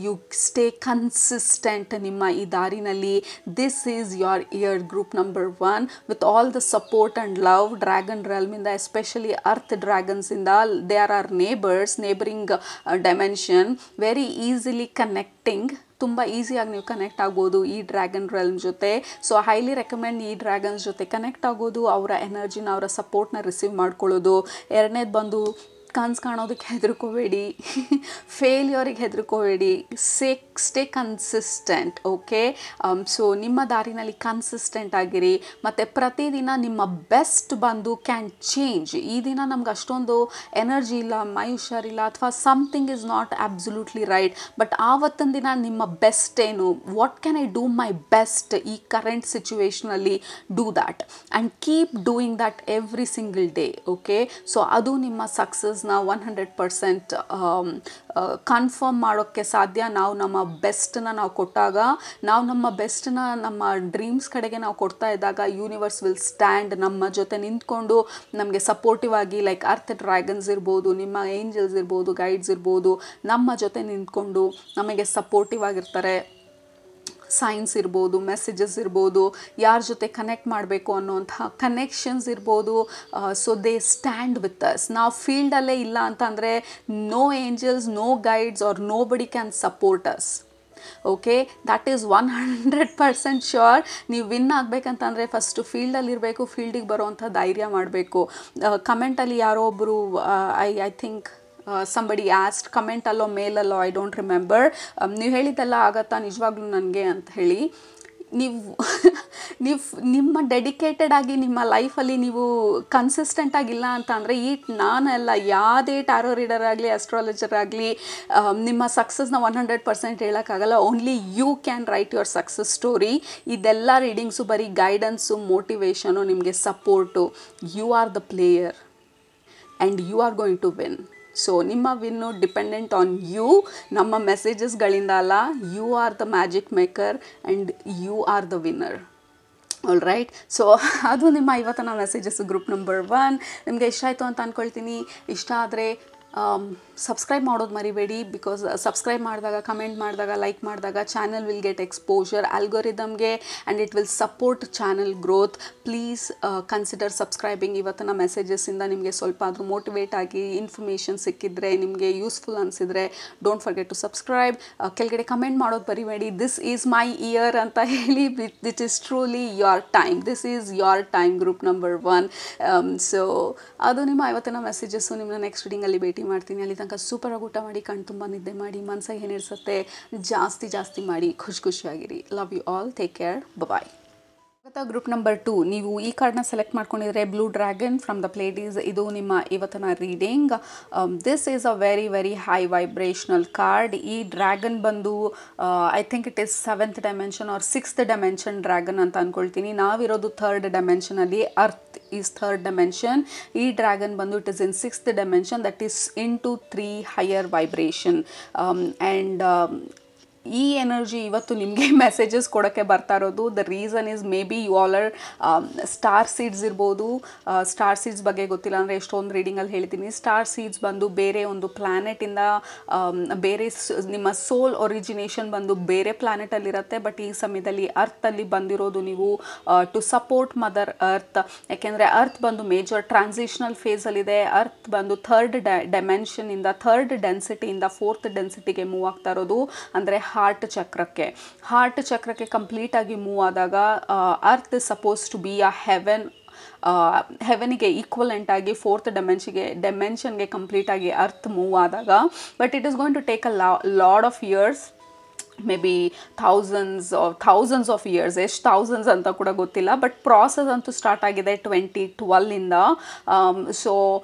ಯು ಸ್ಟೇ ಕನ್ಸಿಸ್ಟೆಂಟ್ ನಿಮ್ಮ ಈ ದಾರಿನಲ್ಲಿ. This is your year group number 1 with all the support and love dragon ರೆಲ್ಮಿಂದ, ಎಸ್ಪೆಷಲಿ ಅರ್ತ್ ಡ್ರ್ಯಾಗನ್ಸಿಂದ. They are are neighbouring dimension, very easily connecting. ತುಂಬ ಈಸಿಯಾಗಿ ನೀವು ಕನೆಕ್ಟ್ ಆಗ್ಬೋದು ಈ ಡ್ರ್ಯಾಗನ್ ರೆಲ್ಮ್ ಜೊತೆ. ಸೊ ಹೈಲಿ ರೆಕಮೆಂಡ್ ಈ ಡ್ರ್ಯಾಗನ್ಸ್ ಜೊತೆ ಕನೆಕ್ಟ್ ಆಗೋದು, ಅವರ ಎನರ್ಜಿನ, ಅವರ ಸಪೋರ್ಟ್ನ ರಿಸೀವ್ ಮಾಡ್ಕೊಳ್ಳೋದು. ಎರಡನೇದು ಬಂದು ಕನ್ಸು ಕಾಣೋದಕ್ಕೆ ಹೆದರ್ಕೋಬೇಡಿ, ಫೇಲ್ಯೂರಿಗೆ ಹೆದರ್ಕೋಬೇಡಿ, ಸ್ಟೇ ಕನ್ಸಿಸ್ಟೆಂಟ್. ಓಕೆ, ಸೊ ನಿಮ್ಮ ದಾರಿನಲ್ಲಿ ಕನ್ಸಿಸ್ಟೆಂಟ್ ಆಗಿರಿ. ಮತ್ತು ಪ್ರತಿದಿನ ನಿಮ್ಮ ಬೆಸ್ಟ್ ಬಂದು ಕ್ಯಾನ್ ಚೇಂಜ್. ಈ ದಿನ ನಮ್ಗೆ ಅಷ್ಟೊಂದು ಎನರ್ಜಿ ಇಲ್ಲ, ಮೈ ಹುಷಾರಿಲ್ಲ, ಅಥವಾ something is not absolutely right, but ಆವತ್ತಿನ ದಿನ ನಿಮ್ಮ ಬೆಸ್ಟ್ ಏನು, what can I do my best ಈ ಕರೆಂಟ್ ಸಿಚುವೇಷನಲ್ಲಿ, do that and keep doing that every single day. Okay, so ಅದು ನಿಮ್ಮ ಸಕ್ಸಸ್ನ 100% ಕನ್ಫರ್ಮ್ ಮಾಡೋಕ್ಕೆ ಸಾಧ್ಯ. ನಾವು ನಮ್ಮ ಬೆಸ್ಟನ್ನ ನಾವು ಕೊಟ್ಟಾಗ, ನಾವು ನಮ್ಮ ಬೆಸ್ಟನ್ನ ನಮ್ಮ ಡ್ರೀಮ್ಸ್ ಕಡೆಗೆ ನಾವು ಕೊಡ್ತಾ ಇದ್ದಾಗ, ಯೂನಿವರ್ಸ್ ವಿಲ್ ಸ್ಟ್ಯಾಂಡ್, ನಮ್ಮ ಜೊತೆ ನಿಂತ್ಕೊಂಡು ನಮಗೆ ಸಪೋರ್ಟಿವ್ ಆಗಿ, ಲೈಕ್ ಅರ್ತ್ ಡ್ರ್ಯಾಗನ್ಸ್ ಇರ್ಬೋದು, ನಿಮ್ಮ ಏಂಜಲ್ಸ್ ಇರ್ಬೋದು, ಗೈಡ್ಸ್ ಇರ್ಬೋದು, ನಮ್ಮ ಜೊತೆ ನಿಂತ್ಕೊಂಡು ನಮಗೆ ಸಪೋರ್ಟಿವ್ ಆಗಿರ್ತಾರೆ. ಸೈನ್ಸ್ ಇರ್ಬೋದು, ಮೆಸೇಜಸ್ ಇರ್ಬೋದು, ಯಾರ ಜೊತೆ ಕನೆಕ್ಟ್ ಮಾಡಬೇಕು ಅನ್ನೋಂಥ ಕನೆಕ್ಷನ್ಸ್ ಇರ್ಬೋದು. So they stand with us. ನಾವು ಫೀಲ್ಡಲ್ಲೇ ಇಲ್ಲ ಅಂತಂದರೆ no angels, no guides or nobody can support us. Okay, that is 100% sure. ನೀವು ವಿನ್ ಆಗಬೇಕಂತಂದರೆ ಫಸ್ಟು ಫೀಲ್ಡಲ್ಲಿರಬೇಕು, ಫೀಲ್ಡಿಗೆ ಬರೋವಂಥ ಧೈರ್ಯ ಮಾಡಬೇಕು. ಕಮೆಂಟಲ್ಲಿ ಯಾರೋ ಒಬ್ಬರು ಐ ಥಿಂಕ್ somebody asked, ಕಮೆಂಟಲ್ಲೋ ಮೇಲಲ್ಲೋ, ಐ ಡೋಂಟ್ ರಿಮೆಂಬರ್, ನೀವು ಹೇಳಿದ್ದೆಲ್ಲ ಆಗತ್ತಾ ನಿಜವಾಗ್ಲೂ ನನಗೆ ಅಂತ ಹೇಳಿ. ನೀವು ನಿಮ್ಮ ಡೆಡಿಕೇಟೆಡ್ ಆಗಿ ನಿಮ್ಮ ಲೈಫಲ್ಲಿ ನೀವು ಕನ್ಸಿಸ್ಟೆಂಟ್ ಆಗಿಲ್ಲ ಅಂತ ಅಂದರೆ ನಾನೆಲ್ಲ ಯಾವುದೇ ಟ್ಯಾರೋ ರೀಡರ್ ಆಗಲಿ, ಆಸ್ಟ್ರಾಲಜರ್ ಆಗಲಿ ನಿಮ್ಮ ಸಕ್ಸಸ್ನ 100% ಹೇಳೋಕ್ಕಾಗಲ್ಲ. Only you can write your success story. ಇದೆಲ್ಲ ರೀಡಿಂಗ್ಸು ಬರೀ ಗೈಡೆನ್ಸು, ಮೋಟಿವೇಶನು, ನಿಮಗೆ support. You are the player and you are going to win. So ನಿಮ್ಮ ವಿನ್ನು ಡಿಪೆಂಡೆಂಟ್ ಆನ್ ಯು, ನಮ್ಮ ಮೆಸೇಜಸ್ಗಳಿಂದ ಅಲ್ಲ. You are the magic maker and you are the winner. All right, so ಅದು ನಿಮ್ಮ ಇವತ್ತಿನ messages group number 1. ನಿಮಗೆ ಇಷ್ಟ ಆಯಿತು ಅಂತ ಅಂದ್ಕೊಳ್ತೀನಿ. ಇಷ್ಟ ಆದರೆ ಸಬ್ಸ್ಕ್ರೈಬ್ ಮಾಡೋದು ಮರಿಬೇಡಿ, ಬಿಕಾಸ್ ಸಬ್ಸ್ಕ್ರೈಬ್ ಮಾಡಿದಾಗ, ಕಮೆಂಟ್ ಮಾಡಿದಾಗ, ಲೈಕ್ ಮಾಡಿದಾಗ ಚಾನಲ್ ವಿಲ್ ಗೆಟ್ ಎಕ್ಸ್ಪೋಜರ್ ಆಲ್ಗೋರಿದಮ್ಗೆ and it will support channel growth. Please consider subscribing. ಇವತ್ತಿನ ಮೆಸೇಜಸ್ಸಿಂದ ನಿಮಗೆ ಸ್ವಲ್ಪ ಆದರೂ ಮೋಟಿವೇಟ್ ಆಗಿ ಇನ್ಫಾರ್ಮೇಷನ್ ಸಿಕ್ಕಿದ್ರೆ, ನಿಮಗೆ ಯೂಸ್ಫುಲ್ ಅನಿಸಿದರೆ ಡೋಂಟ್ ಫರ್ಗೆಟ್ ಟು ಸಬ್ಸ್ಕ್ರೈಬ್. ಕೆಳಗಡೆ ಕಮೆಂಟ್ ಮಾಡೋದು ಬರಿಬೇಡಿ, ದಿಸ್ ಈಸ್ ಮೈ ಇಯರ್ ಅಂತ ಹೇಳಿ. This is truly your time, this is your time, group number 1. So ಅದು ನಿಮ್ಮ ಇವತ್ತಿನ ಮೆಸೇಜಸ್ಸು. ನಿಮ್ಮನ್ನ ನೆಕ್ಸ್ಟ್ ರೀಡಿಂಗಲ್ಲಿ ಭೇಟಿ ಮಾಡ್ತೀನಿ. ಅಲ್ಲಿ ತನಕ ಸೂಪರಾಗಿ ಊಟ ಮಾಡಿ, ಕಣ್ ತುಂಬ ನಿದ್ದೆ ಮಾಡಿ, ಮನಸ್ಸಿಗೆ ಏನಿಡ್ಸುತ್ತೆ ಜಾಸ್ತಿ ಮಾಡಿ, ಖುಷಿಯಾಗಿರಿ. Love you all, take care, bye. Group number 2, ನೀವು ಈ ಕಾರ್ಡ್ನ ಸೆಲೆಕ್ಟ್ ಮಾಡ್ಕೊಂಡಿದ್ರೆ blue dragon from the Pleiades. ಇದು ನಿಮ್ಮ ಇವತ್ತಿನ reading. This is a very very high vibrational card. ಈ ಡ್ರ್ಯಾಗನ್ ಬಂದು I think it is 7th dimension or 6th dimension dragon ಅಂತ ಅಂದ್ಕೊಳ್ತೀನಿ. ನಾವಿರೋದು 3rd ಡೈಮೆನ್ಷನಲ್ಲಿ, ಅರ್ತ್ ಈಸ್ 3rd ಡೈಮೆನ್ಷನ್. ಈ ಡ್ರ್ಯಾಗನ್ ಬಂದು it is in 6th dimension, that is into 3 higher vibration. And ಈ energy ಇವತ್ತು ನಿಮಗೆ ಮೆಸೇಜಸ್ ಕೊಡೋಕ್ಕೆ ಬರ್ತಾ ಇರೋದು. The reason is maybe you all are star seeds ಇರ್ಬೋದು. ಸ್ಟಾರ್ ಸೀಡ್ಸ್ ಬಗ್ಗೆ ಗೊತ್ತಿಲ್ಲ ಅಂದರೆ ಎಷ್ಟೊಂದು ರೀಡಿಂಗಲ್ಲಿ ಹೇಳ್ತೀನಿ. ಸ್ಟಾರ್ ಸೀಡ್ಸ್ ಬಂದು ಬೇರೆ ಒಂದು ಪ್ಲ್ಯಾನೆಟಿಂದ, ಬೇರೆ ನಿಮ್ಮ ಸೋಲ್ ಒರಿಜಿನೇಷನ್ ಬಂದು ಬೇರೆ ಪ್ಲ್ಯಾನೆಟಲ್ಲಿರುತ್ತೆ. ಬಟ್ ಈ ಸಮಯದಲ್ಲಿ ಅರ್ಥಲ್ಲಿ ಬಂದಿರೋದು ನೀವು ಟು ಸಪೋರ್ಟ್ ಮದರ್ ಅರ್ತ್. ಯಾಕೆಂದರೆ ಅರ್ತ್ ಬಂದು ಮೇಜರ್ ಟ್ರಾನ್ಸಿಷನಲ್ ಫೇಸಲ್ಲಿದೆ. ಅರ್ತ್ ಬಂದು 3rd ಡೈಮೆನ್ಷನಿಂದ 3rd ಡೆನ್ಸಿಟಿಯಿಂದ 4th ಡೆನ್ಸಿಟಿಗೆ ಮೂವ್ ಆಗ್ತಾ ಇರೋದು. ಅಂದರೆ ಹಾರ್ಟ್ ಚಕ್ರಕ್ಕೆ ಕಂಪ್ಲೀಟಾಗಿ ಮೂವ್ ಆದಾಗ earth is suppose to be a ಹೆವೆನಿಗೆ ಈಕ್ವಲೆಂಟ್ ಆಗಿ 4th ಡೆಮೆನ್ಷನ್ಗೆ ಕಂಪ್ಲೀಟಾಗಿ ಅರ್ತ್ ಮೂವ್ ಆದಾಗ, but it is going to take a lot of years, maybe thousands of years. ಎಷ್ಟು ಥೌಸಂಡ್ಸ್ ಅಂತ ಕೂಡ ಗೊತ್ತಿಲ್ಲ, ಬಟ್ ಪ್ರಾಸೆಸ್ ಅಂತೂ ಸ್ಟಾರ್ಟ್ ಆಗಿದೆ 2012ಇಂದ. ಸೊ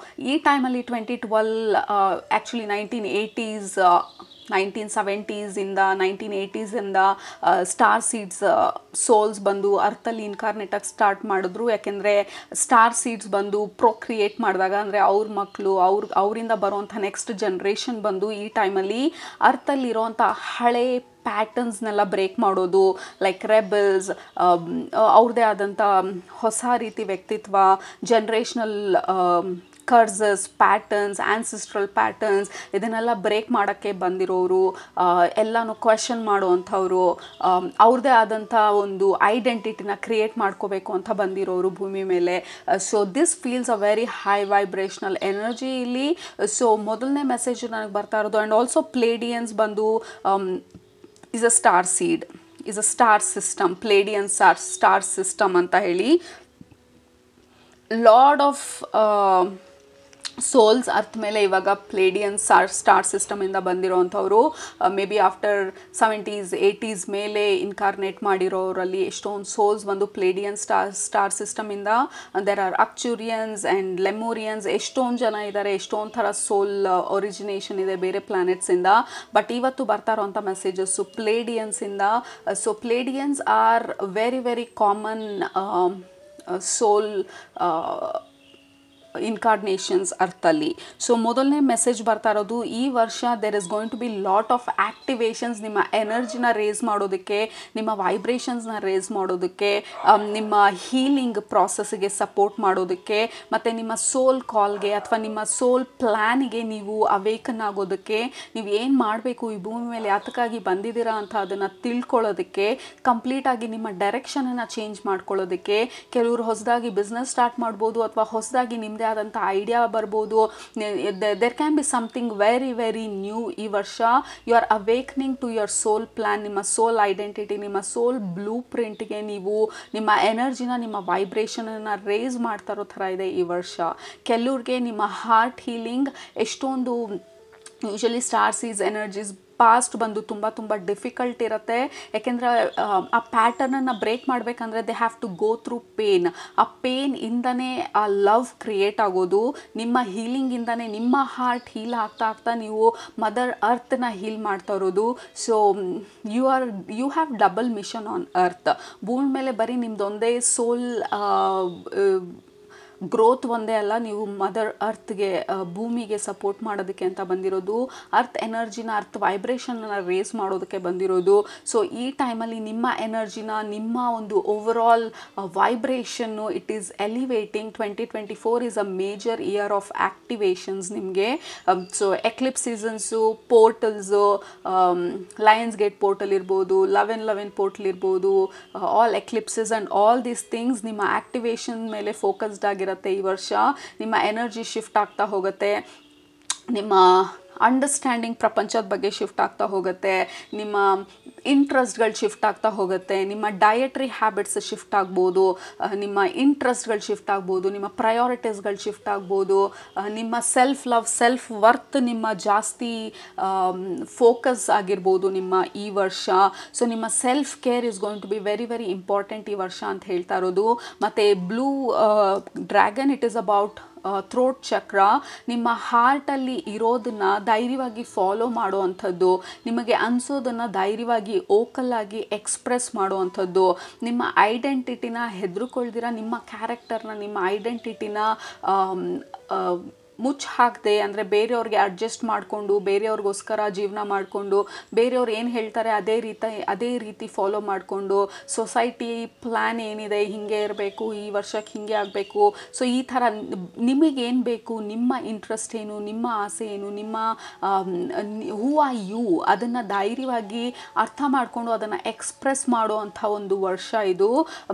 ಈ ಟೈಮಲ್ಲಿ 2012 ಆ್ಯಕ್ಚುಲಿ 1970s ಇಂದ 1980s ಸ್ಟಾರ್ ಸೀಡ್ಸ್ ಸೋಲ್ಸ್ ಬಂದು ಅರ್ಥಲ್ಲಿ ಇನ್ಕಾರ್ನೇಟಾಗಿ ಸ್ಟಾರ್ಟ್ ಮಾಡಿದ್ರು. ಯಾಕೆಂದರೆ ಸ್ಟಾರ್ ಸೀಡ್ಸ್ ಬಂದು ಪ್ರೊಕ್ರಿಯೇಟ್ ಮಾಡಿದಾಗ, ಅಂದರೆ ಅವ್ರ ಮಕ್ಕಳು, ಅವರಿಂದ ಬರುವಂಥ ನೆಕ್ಸ್ಟ್ ಜನ್ರೇಷನ್ ಬಂದು ಈ ಟೈಮಲ್ಲಿ ಅರ್ಥಲ್ಲಿರೋವಂಥ ಹಳೆ ಪ್ಯಾಟರ್ನ್ಸ್ನೆಲ್ಲ ಬ್ರೇಕ್ ಮಾಡೋದು, ಲೈಕ್ ರೆಬಲ್ಸ್, ಅವ್ರದ್ದೇ ಆದಂಥ ಹೊಸ ರೀತಿ ವ್ಯಕ್ತಿತ್ವ, ಜನ್ರೇಷನಲ್ ಕರ್ಸಸ್, ಪ್ಯಾಟರ್ನ್ಸ್, ಆ್ಯನ್ಸಿಸ್ಟ್ರಲ್ ಪ್ಯಾಟರ್ನ್ಸ್, ಇದನ್ನೆಲ್ಲ ಬ್ರೇಕ್ ಮಾಡೋಕ್ಕೆ ಬಂದಿರೋರು, ಎಲ್ಲನೂ ಕ್ವೆಶನ್ ಮಾಡುವಂಥವ್ರು, ಅವ್ರದ್ದೇ ಆದಂಥ ಒಂದು ಐಡೆಂಟಿಟಿನ ಕ್ರಿಯೇಟ್ ಮಾಡ್ಕೋಬೇಕು ಅಂತ ಬಂದಿರೋರು ಭೂಮಿ ಮೇಲೆ. So this feels a very high vibrational energy ಇಲ್ಲಿ. ಸೊ ಮೊದಲನೇ ಮೆಸೇಜ್ ನನಗೆ ಬರ್ತಾ ಇರೋದು. ಆ್ಯಂಡ್ ಆಲ್ಸೋ ಪ್ಲೇಡಿಯನ್ಸ್ ಬಂದು is a star seed, is a star system, Pleiadian star system ಅಂತ ಹೇಳಿ. ಲಾರ್ಡ್ ಆಫ್ ಸೋಲ್ಸ್ ಅರ್ತ್ ಮೇಲೆ ಇವಾಗ ಪ್ಲೇಡಿಯನ್ ಸ್ಟಾರ್ ಸಿಸ್ಟಮಿಂದ ಬಂದಿರೋವಂಥವ್ರು. Maybe after 70s 80s ಮೇಲೆ ಇನ್ಕಾರ್ನೇಟ್ ಮಾಡಿರೋರಲ್ಲಿ ಎಷ್ಟೊಂದು ಸೋಲ್ಸ್ ಬಂದು ಪ್ಲೇಡಿಯನ್ ಸ್ಟಾರ್ ಸಿಸ್ಟಮಿಂದ. There are Arcturians and Lemurians, ಎಷ್ಟೊಂದು ಜನ ಇದ್ದಾರೆ, ಎಷ್ಟೊಂದು ಥರ ಸೋಲ್ ಒರಿಜಿನೇಷನ್ ಇದೆ ಬೇರೆ ಪ್ಲ್ಯಾನೆಟ್ಸಿಂದ. ಬಟ್ ಇವತ್ತು ಬರ್ತಾ ಇರೋವಂಥ ಮೆಸೇಜಸ್ಸು ಪ್ಲೇಡಿಯನ್ಸಿಂದ. So Pleiadians are very very common soul incarnations ಅರ್ಥಲ್ಲಿ. ಸೊ ಮೊದಲನೇ ಮೆಸೇಜ್ ಬರ್ತಾ ಇರೋದು, ಈ ವರ್ಷ there is going to be lot of activations. ನಿಮ್ಮ ಎನರ್ಜಿನ ರೇಸ್ ಮಾಡೋದಕ್ಕೆ, ನಿಮ್ಮ ವೈಬ್ರೇಷನ್ಸ್ನ ರೇಸ್ ಮಾಡೋದಕ್ಕೆ, ನಿಮ್ಮ ಹೀಲಿಂಗ್ ಪ್ರಾಸೆಸ್ಗೆ ಸಪೋರ್ಟ್ ಮಾಡೋದಕ್ಕೆ, ಮತ್ತು ನಿಮ್ಮ ಸೋಲ್ ಕಾಲ್ಗೆ ಅಥವಾ ನಿಮ್ಮ ಸೋಲ್ ಪ್ಲ್ಯಾನಿಗೆ ನೀವು ಅವೇಕನ್ ಆಗೋದಕ್ಕೆ, ನೀವು ಏನು ಮಾಡಬೇಕು ಈ ಭೂಮಿ ಮೇಲೆ, ಯಾತಕ್ಕಾಗಿ ಬಂದಿದ್ದೀರಾ ಅಂತ ಅದನ್ನು ತಿಳ್ಕೊಳ್ಳೋದಕ್ಕೆ, ಕಂಪ್ಲೀಟಾಗಿ ನಿಮ್ಮ ಡೈರೆಕ್ಷನನ್ನು ಚೇಂಜ್ ಮಾಡ್ಕೊಳ್ಳೋದಕ್ಕೆ. ಕೆಲವರು ಹೊಸದಾಗಿ ಬಿಸ್ನೆಸ್ ಸ್ಟಾರ್ಟ್ ಮಾಡ್ಬೋದು, ಅಥವಾ ಹೊಸದಾಗಿ ನಿಮ್ಮದೇ ಆದಂಥ ಐಡಿಯಾ ಬರ್ಬೋದು. There can be something very very new ಈ ವರ್ಷ. You are awakening to your soul plan, ನಿಮ್ಮ ಸೋಲ್ ಐಡೆಂಟಿಟಿ, ನಿಮ್ಮ ಸೋಲ್ ಬ್ಲೂ ಪ್ರಿಂಟ್ಗೆ ನೀವು ನಿಮ್ಮ ಎನರ್ಜಿನ, ನಿಮ್ಮ ವೈಬ್ರೇಷನನ್ನು ರೇಸ್ ಮಾಡ್ತಾ ಇರೋ ಥರ ಇದೆ ಈ ವರ್ಷ. ಕೆಲವ್ರಿಗೆ ನಿಮ್ಮ ಹಾರ್ಟ್ ಹೀಲಿಂಗ್ ಎಷ್ಟೊಂದು, usually star seeds energies past ಬಂದು ತುಂಬ ಡಿಫಿಕಲ್ಟ್ ಇರುತ್ತೆ. ಯಾಕೆಂದರೆ ಆ ಪ್ಯಾಟರ್ನನ್ನು ಬ್ರೇಕ್ ಮಾಡಬೇಕಂದ್ರೆ they have to go through pain. ಆ ಪೇನಿಂದನೇ ಆ ಲವ್ ಕ್ರಿಯೇಟ್ ಆಗೋದು. ನಿಮ್ಮ ಹೀಲಿಂಗಿಂದನೇ ನಿಮ್ಮ ಹಾರ್ಟ್ ಹೀಲ್ ಆಗ್ತಾ ನೀವು ಮದರ್ ಅರ್ಥನ ಹೀಲ್ ಮಾಡ್ತಾ ಇರೋದು. So you have double mission on earth. ಭೂಮಿ ಮೇಲೆ ಬರೀ ನಿಮ್ಮದೊಂದೇ ಸೋಲ್ ಗ್ರೋತ್ ಒಂದೇ ಅಲ್ಲ, ನೀವು ಮದರ್ ಅರ್ತ್ಗೆ, ಭೂಮಿಗೆ ಸಪೋರ್ಟ್ ಮಾಡೋದಕ್ಕೆ ಅಂತ ಬಂದಿರೋದು. ಅರ್ತ್ ಎನರ್ಜಿನ, ಅರ್ತ್ ವೈಬ್ರೇಷನ್ನ ರೇಸ್ ಮಾಡೋದಕ್ಕೆ ಬಂದಿರೋದು. ಸೊ ಈ ಟೈಮಲ್ಲಿ ನಿಮ್ಮ ಎನರ್ಜಿನ, ನಿಮ್ಮ ಒಂದು ಓವರ್ ಆಲ್ ವೈಬ್ರೇಷನ್ನು it is elevating. 2024 is a major year of activations ನಿಮಗೆ. So eclipse seasons, portals, lions gate portal ಇರ್ಬೋದು, 1111 ಪೋರ್ಟಲ್ ಇರ್ಬೋದು, all eclipses and all these things ನಿಮ್ಮ ಆ್ಯಕ್ಟಿವೇಶನ್ ಮೇಲೆ ಫೋಕಸ್ಡ್ ಆಗಿರುತ್ತೆ ಈ ವರ್ಷ. ನಿಮ್ಮ ಎನರ್ಜಿ ಶಿಫ್ಟ್ ಆಗ್ತಾ ಹೋಗುತ್ತೆ, ನಿಮ್ಮ ಅಂಡರ್ಸ್ಟ್ಯಾಂಡಿಂಗ್ ಪ್ರಪಂಚದ ಬಗ್ಗೆ ಶಿಫ್ಟ್ ಆಗ್ತಾ ಹೋಗುತ್ತೆ, ನಿಮ್ಮ ಇಂಟ್ರೆಸ್ಟ್ಗಳು ಶಿಫ್ಟ್ ಆಗ್ತಾ ಹೋಗುತ್ತೆ, ನಿಮ್ಮ ಡಯಟ್ರಿ ಹ್ಯಾಬಿಟ್ಸ್ ಶಿಫ್ಟ್ ಆಗ್ಬೋದು, ನಿಮ್ಮ ಇಂಟ್ರೆಸ್ಟ್ಗಳು ಶಿಫ್ಟ್ ಆಗ್ಬೋದು, ನಿಮ್ಮ ಪ್ರಯಾರಿಟೀಸ್ಗಳು ಶಿಫ್ಟ್ ಆಗ್ಬೋದು, ನಿಮ್ಮ ಸೆಲ್ಫ್ ಲವ್, ಸೆಲ್ಫ್ ವರ್ತ್ ನಿಮ್ಮ ಜಾಸ್ತಿ ಫೋಕಸ್ ಆಗಿರ್ಬೋದು ನಿಮ್ಮ ಈ ವರ್ಷ. ಸೊ ನಿಮ್ಮ self care is going to be very very important ಈ ವರ್ಷ ಅಂತ ಹೇಳ್ತಾ ಇರೋದು. ಮತ್ತು blue dragon, it is about throat chakra. ನಿಮ್ಮ ಹಾರ್ಟಲ್ಲಿ ಇರೋದನ್ನ ಧೈರ್ಯವಾಗಿ ಫಾಲೋ ಮಾಡೋ ಅಂಥದ್ದು, ನಿಮಗೆ ಅನಿಸೋದನ್ನು ಧೈರ್ಯವಾಗಿ ಓಕಲ್ಲಾಗಿ ಎಕ್ಸ್ಪ್ರೆಸ್ ಮಾಡೋ ಅಂಥದ್ದು, ನಿಮ್ಮ ಐಡೆಂಟಿಟಿನ ಹೆದರ್ಕೊಳ್ದಿರ, ನಿಮ್ಮ ಕ್ಯಾರೆಕ್ಟರ್ನ, ನಿಮ್ಮ ಐಡೆಂಟಿಟಿನ ಮುಚ್ಚಿ ಹಾಕದೆ, ಅಂದರೆ ಬೇರೆಯವ್ರಿಗೆ ಅಡ್ಜಸ್ಟ್ ಮಾಡಿಕೊಂಡು, ಬೇರೆಯವ್ರಿಗೋಸ್ಕರ ಜೀವನ ಮಾಡಿಕೊಂಡು, ಬೇರೆಯವ್ರು ಏನು ಹೇಳ್ತಾರೆ ಅದೇ ರೀತಿ ಫಾಲೋ ಮಾಡಿಕೊಂಡು, ಸೊಸೈಟಿ ಪ್ಲ್ಯಾನ್ ಏನಿದೆ ಹೀಗೆ ಇರಬೇಕು, ಈ ವರ್ಷಕ್ಕೆ ಹೀಗೆ ಆಗಬೇಕು, ಸೊ ಈ ಥರ ನಿಮಗೇನು ಬೇಕು, ನಿಮ್ಮ ಇಂಟ್ರೆಸ್ಟ್ ಏನು, ನಿಮ್ಮ ಆಸೆ ಏನು, ನಿಮ್ಮ ಹೂ ಆರ್ ಯು, ಅದನ್ನು ಧೈರ್ಯವಾಗಿ ಅರ್ಥ ಮಾಡಿಕೊಂಡು ಅದನ್ನು ಎಕ್ಸ್ಪ್ರೆಸ್ ಮಾಡೋ ಅಂಥ ಒಂದು ವರ್ಷ ಇದು.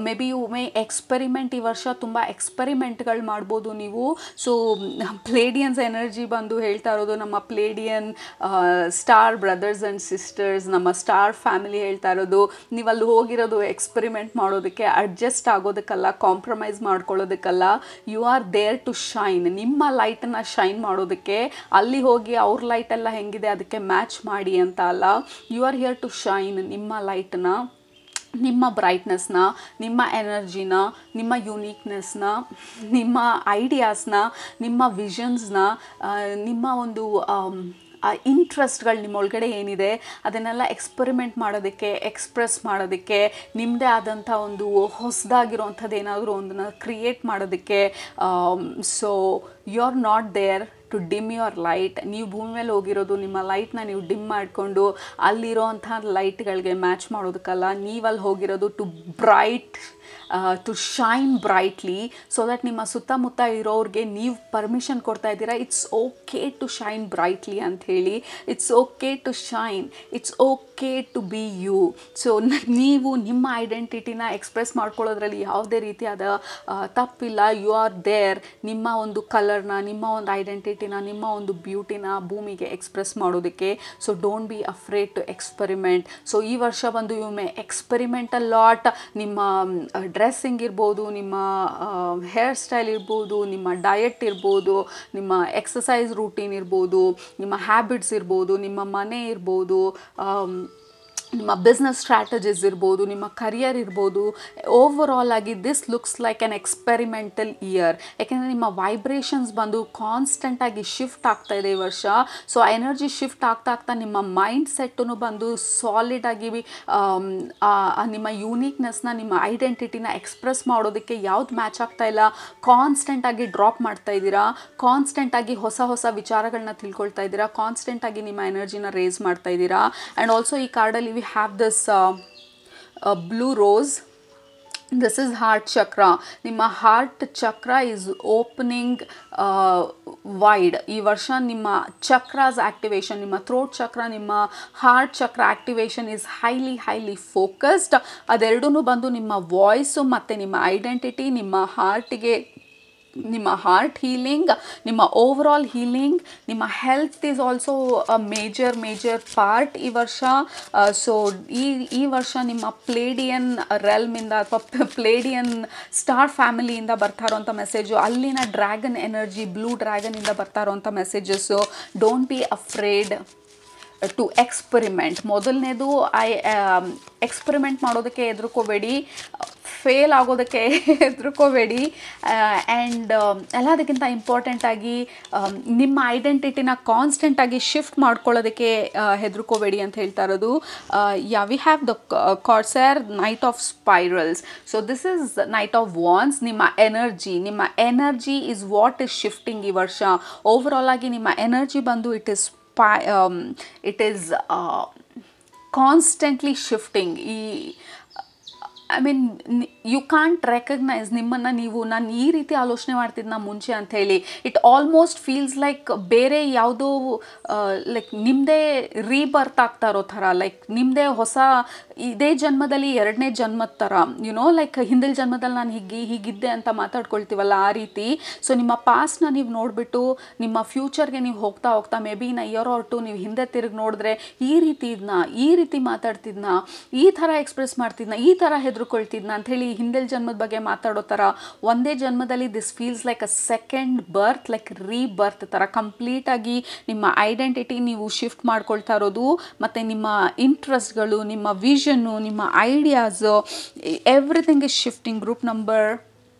Maybe you may experiment, ಈ ವರ್ಷ ತುಂಬ ಎಕ್ಸ್ಪೆರಿಮೆಂಟ್ಗಳು ಮಾಡ್ಬೋದು ನೀವು. ಸೊ ಪ್ಲೇಡಿಯನ್ಸ್ ಎನರ್ಜಿ ಬಂದು ಹೇಳ್ತಾ ಇರೋದು, ನಮ್ಮ Pleiadian star brothers and sisters, ನಮ್ಮ ಸ್ಟಾರ್ ಫ್ಯಾಮಿಲಿ ಹೇಳ್ತಾ ಇರೋದು, ನೀವು ಅಲ್ಲಿ ಹೋಗಿರೋದು ಎಕ್ಸ್ಪೆರಿಮೆಂಟ್ ಮಾಡೋದಕ್ಕೆ, ಅಡ್ಜಸ್ಟ್ ಆಗೋದಕ್ಕಲ್ಲ, ಕಾಂಪ್ರಮೈಸ್ ಮಾಡ್ಕೊಳ್ಳೋದಕ್ಕಲ್ಲ. You are there to shine, ನಿಮ್ಮ ಲೈಟನ್ನು ಶೈನ್ ಮಾಡೋದಕ್ಕೆ. ಅಲ್ಲಿ ಹೋಗಿ ಅವ್ರ ಲೈಟೆಲ್ಲ ಹೆಂಗಿದೆ ಅದಕ್ಕೆ ಮ್ಯಾಚ್ ಮಾಡಿ ಅಂತ ಅಲ್ಲ. You are here to shine ನಿಮ್ಮ ಲೈಟನ್ನ, ನಿಮ್ಮ ಬ್ರೈಟ್ನೆಸ್ನ, ನಿಮ್ಮ ಎನರ್ಜಿನ, ನಿಮ್ಮ ಯುನೀಕ್ನೆಸ್ನ, ನಿಮ್ಮ ಐಡಿಯಾಸ್ನ, ನಿಮ್ಮ ವಿಷನ್ಸ್ನ, ನಿಮ್ಮ ಒಂದು ಇಂಟ್ರೆಸ್ಟ್ಗಳು ನಿಮ್ಮೊಳಗಡೆ ಏನಿದೆ ಅದನ್ನೆಲ್ಲ ಎಕ್ಸ್ಪೆರಿಮೆಂಟ್ ಮಾಡೋದಕ್ಕೆ, ಎಕ್ಸ್ಪ್ರೆಸ್ ಮಾಡೋದಕ್ಕೆ, ನಿಮ್ಮದೇ ಆದಂಥ ಒಂದು ಹೊಸದಾಗಿರೋವಂಥದ್ದು ಏನಾದರೂ ಒಂದನ್ನು ಕ್ರಿಯೇಟ್ ಮಾಡೋದಕ್ಕೆ. So you are not there to dim your light. ನೀವು ಭೂಮಿ ಮೇಲೆ ಹೋಗಿರೋದು ನಿಮ್ಮ ಲೈಟ್ನ ನೀವು ಡಿಮ್ ಮಾಡಿಕೊಂಡು ಅಲ್ಲಿರೋವಂಥ ಲೈಟ್ಗಳಿಗೆ ಮ್ಯಾಚ್ ಮಾಡೋದಕ್ಕಲ್ಲ. ನೀವಲ್ಲಿ ಹೋಗಿರೋದು to bright, to shine brightly, so that ನಿಮ್ಮ ಸುತ್ತಮುತ್ತ ಇರೋರಿಗೆ ನೀವು ಪರ್ಮಿಷನ್ ಕೊಡ್ತಾ ಇದ್ದೀರಾ, it's okay to shine brightly ಅಂಥೇಳಿ. It's okay to shine, it's okay to be you. So ನೀವು ನಿಮ್ಮ ಐಡೆಂಟಿಟಿನ ಎಕ್ಸ್ಪ್ರೆಸ್ ಮಾಡ್ಕೊಳ್ಳೋದ್ರಲ್ಲಿ ಯಾವುದೇ ರೀತಿಯಾದ ತಪ್ಪಿಲ್ಲ. You are there. ನಿಮ್ಮ ಒಂದು ಕಲರ್ನ, ನಿಮ್ಮ ಒಂದು ಐಡೆಂಟಿಟಿನ, ನಿಮ್ಮ ಒಂದು ಬ್ಯೂಟಿನ ಭೂಮಿಗೆ ಎಕ್ಸ್ಪ್ರೆಸ್ ಮಾಡೋದಕ್ಕೆ. So don't be afraid to experiment. So ಈ ವರ್ಷ ಬಂದು you may experiment a lot. ನಿಮ್ಮ ಡ್ರೆಸ್ಸಿಂಗ್ ಇರ್ಬೋದು, ನಿಮ್ಮ ಹೇರ್ ಸ್ಟೈಲ್ ಇರ್ಬೋದು, ನಿಮ್ಮ ಡಯಟ್ ಇರ್ಬೋದು, ನಿಮ್ಮ ಎಕ್ಸಸೈಸ್ ರೂಟೀನ್ ಇರ್ಬೋದು, ನಿಮ್ಮ ಹ್ಯಾಬಿಟ್ಸ್ ಇರ್ಬೋದು, ನಿಮ್ಮ ಮನೆ ಇರ್ಬೋದು, ನಿಮ್ಮ ಬಿಸ್ನೆಸ್ ಸ್ಟ್ರಾಟಜೀಸ್ ಇರ್ಬೋದು, ನಿಮ್ಮ ಕರಿಯರ್ ಇರ್ಬೋದು. ಓವರ್ ಆಲ್ ಆಗಿ this looks like an experimental year. ಯಾಕೆಂದರೆ ನಿಮ್ಮ ವೈಬ್ರೇಷನ್ಸ್ ಬಂದು ಕಾನ್ಸ್ಟೆಂಟಾಗಿ ಶಿಫ್ಟ್ ಆಗ್ತಾ ಇದೆ ಈ ವರ್ಷ. ಸೊ ಎನರ್ಜಿ ಶಿಫ್ಟ್ ಆಗ್ತಾ ಆಗ್ತಾ ನಿಮ್ಮ ಮೈಂಡ್ ಸೆಟ್ಟನ್ನು ಬಂದು ಸಾಲಿಡಾಗಿ ನಿಮ್ಮ ಯೂನಿಕ್ನೆಸ್ನ, ನಿಮ್ಮ ಐಡೆಂಟಿಟಿನ ಎಕ್ಸ್ಪ್ರೆಸ್ ಮಾಡೋದಕ್ಕೆ ಯಾವ್ದು ಮ್ಯಾಚ್ ಆಗ್ತಾ ಇಲ್ಲ, ಕಾನ್ಸ್ಟೆಂಟಾಗಿ ಡ್ರಾಪ್ ಮಾಡ್ತಾ ಇದ್ದೀರಾ, ಕಾನ್ಸ್ಟೆಂಟಾಗಿ ಹೊಸ ಹೊಸ ವಿಚಾರಗಳನ್ನ ತಿಳ್ಕೊಳ್ತಾ ಇದ್ದೀರಾ, ಕಾನ್ಸ್ಟೆಂಟಾಗಿ ನಿಮ್ಮ ಎನರ್ಜಿನ ರೇಸ್ ಮಾಡ್ತಾ ಇದ್ದೀರಾ. ಆ್ಯಂಡ್ ಆಲ್ಸೋ ಈ ಕಾರ್ಡಲ್ಲಿ we have this blue rose. This is heart ಚಕ್ರ. ನಿಮ್ಮ ಹಾರ್ಟ್ ಚಕ್ರ ಈಸ್ ಓಪನಿಂಗ್ ವೈಡ್. ಈ ವರ್ಷ ನಿಮ್ಮ ಚಕ್ರಾಸ್ ಆ್ಯಕ್ಟಿವೇಶನ್, ನಿಮ್ಮ ಥ್ರೋಟ್ ಚಕ್ರ, ನಿಮ್ಮ ಹಾರ್ಟ್ ಚಕ್ರ ಆ್ಯಕ್ಟಿವೇಶನ್ ಈಸ್ ಹೈಲಿ ಫೋಕಸ್ಡ್. ಅದೆರಡೂ ಬಂದು ನಿಮ್ಮ ವಾಯ್ಸು ಮತ್ತು ನಿಮ್ಮ ಐಡೆಂಟಿಟಿ, ನಿಮ್ಮ ಹಾರ್ಟಿಗೆ, ನಿಮ್ಮ ಹಾರ್ಟ್ ಹೀಲಿಂಗ್, ನಿಮ್ಮ ಓವರ್ ಆಲ್ ಹೀಲಿಂಗ್, ನಿಮ್ಮ health is also a major part ಈ ವರ್ಷ. ಸೊ ಈ ವರ್ಷ ನಿಮ್ಮ ಪ್ಲೇಡಿಯನ್ ರೆಲ್ಮಿಂದ ಅಥವಾ ಪ್ಲೇಡಿಯನ್ ಸ್ಟಾರ್ ಫ್ಯಾಮಿಲಿಯಿಂದ ಬರ್ತಾ ಇರೋಂಥ ಮೆಸೇಜು, ಅಲ್ಲಿನ ಡ್ರ್ಯಾಗನ್ ಎನರ್ಜಿ, ಬ್ಲೂ ಡ್ರ್ಯಾಗನಿಂದ ಬರ್ತಾ ಇರೋಂಥ messages. Don't be afraid to experiment. ಮೊದಲನೇದು ಎಕ್ಸ್ಪರಿಮೆಂಟ್ ಮಾಡೋದಕ್ಕೆ ಹೆದರ್ಕೋಬೇಡಿ, ಫೇಲ್ ಆಗೋದಕ್ಕೆ ಹೆದರ್ಕೋಬೇಡಿ. ಆ್ಯಂಡ್ ಎಲ್ಲದಕ್ಕಿಂತ ಇಂಪಾರ್ಟೆಂಟಾಗಿ ನಿಮ್ಮ ಐಡೆಂಟಿಟಿನ ಕಾನ್ಸ್ಟೆಂಟಾಗಿ ಶಿಫ್ಟ್ ಮಾಡ್ಕೊಳ್ಳೋದಕ್ಕೆ ಹೆದರ್ಕೋಬೇಡಿ ಅಂತ ಹೇಳ್ತಾ ಇರೋದು. We have the cursor knight of spirals. So this is knight of wands. ನಿಮ್ಮ energy is what is shifting ಈ ವರ್ಷ. ಓವರಾಲ್ ಆಗಿ ನಿಮ್ಮ ಎನರ್ಜಿ ಬಂದು it is constantly shifting. I mean you can't recognise ನಿಮ್ಮನ್ನು ನೀವು, ನಾನು ಈ ರೀತಿ ಆಲೋಚನೆ ಮಾಡ್ತಿದ್ನ ಮುಂಚೆ ಅಂಥೇಳಿ. ಇಟ್ ಆಲ್ಮೋಸ್ಟ್ ಫೀಲ್ಸ್ ಲೈಕ್ ಬೇರೆ ಯಾವುದೋ ಲೈಕ್ ನಿಮ್ಮದೇ ರೀಬರ್ತ್ ಆಗ್ತಾ ಇರೋ ಥರ, ಲೈಕ್ ನಿಮ್ಮದೇ ಹೊಸ ಇದೇ ಜನ್ಮದಲ್ಲಿ ಎರಡನೇ ಜನ್ಮದ ಥರ, ಲೈಕ್ ಹಿಂದಿನ ಜನ್ಮದಲ್ಲಿ ನಾನು ಹೀಗಿದ್ದೆ ಅಂತ ಮಾತಾಡ್ಕೊಳ್ತೀವಲ್ಲ ಆ ರೀತಿ. ಸೊ ನಿಮ್ಮ ಪಾಸ್ಟ್ನ ನೀವು ನೋಡಿಬಿಟ್ಟು ನಿಮ್ಮ ಫ್ಯೂಚರ್ಗೆ ನೀವು ಹೋಗ್ತಾ ಹೋಗ್ತಾ maybe in year or two ನೀವು ಹಿಂದೆ ತಿರುಗಿ ನೋಡಿದ್ರೆ ಈ ರೀತಿ ಮಾತಾಡ್ತಿದ್ನ, ಈ ಥರ ಎಕ್ಸ್ಪ್ರೆಸ್ ಮಾಡ್ತಿದ್ನ, ಈ ಥರ ಹೆದರ್ಕೊಳ್ತಿದ್ನ ಅಂಥೇಳಿ ಹಿಂದಿನ ಜನ್ಮದ ಬಗ್ಗೆ ಮಾತಾಡೋ ಥರ ಒಂದೇ ಜನ್ಮದಲ್ಲಿ this feels like a second birth, like rebirth ಥರ ಕಂಪ್ಲೀಟಾಗಿ ನಿಮ್ಮ ಐಡೆಂಟಿಟಿ ನೀವು ಶಿಫ್ಟ್ ಮಾಡ್ಕೊಳ್ತಾ ಇರೋದು. ಮತ್ತು ನಿಮ್ಮ ಇಂಟ್ರೆಸ್ಟ್ಗಳು, ನಿಮ್ಮ ವಿಷನ್ನು, ನಿಮ್ಮ ideas, everything is shifting. Group number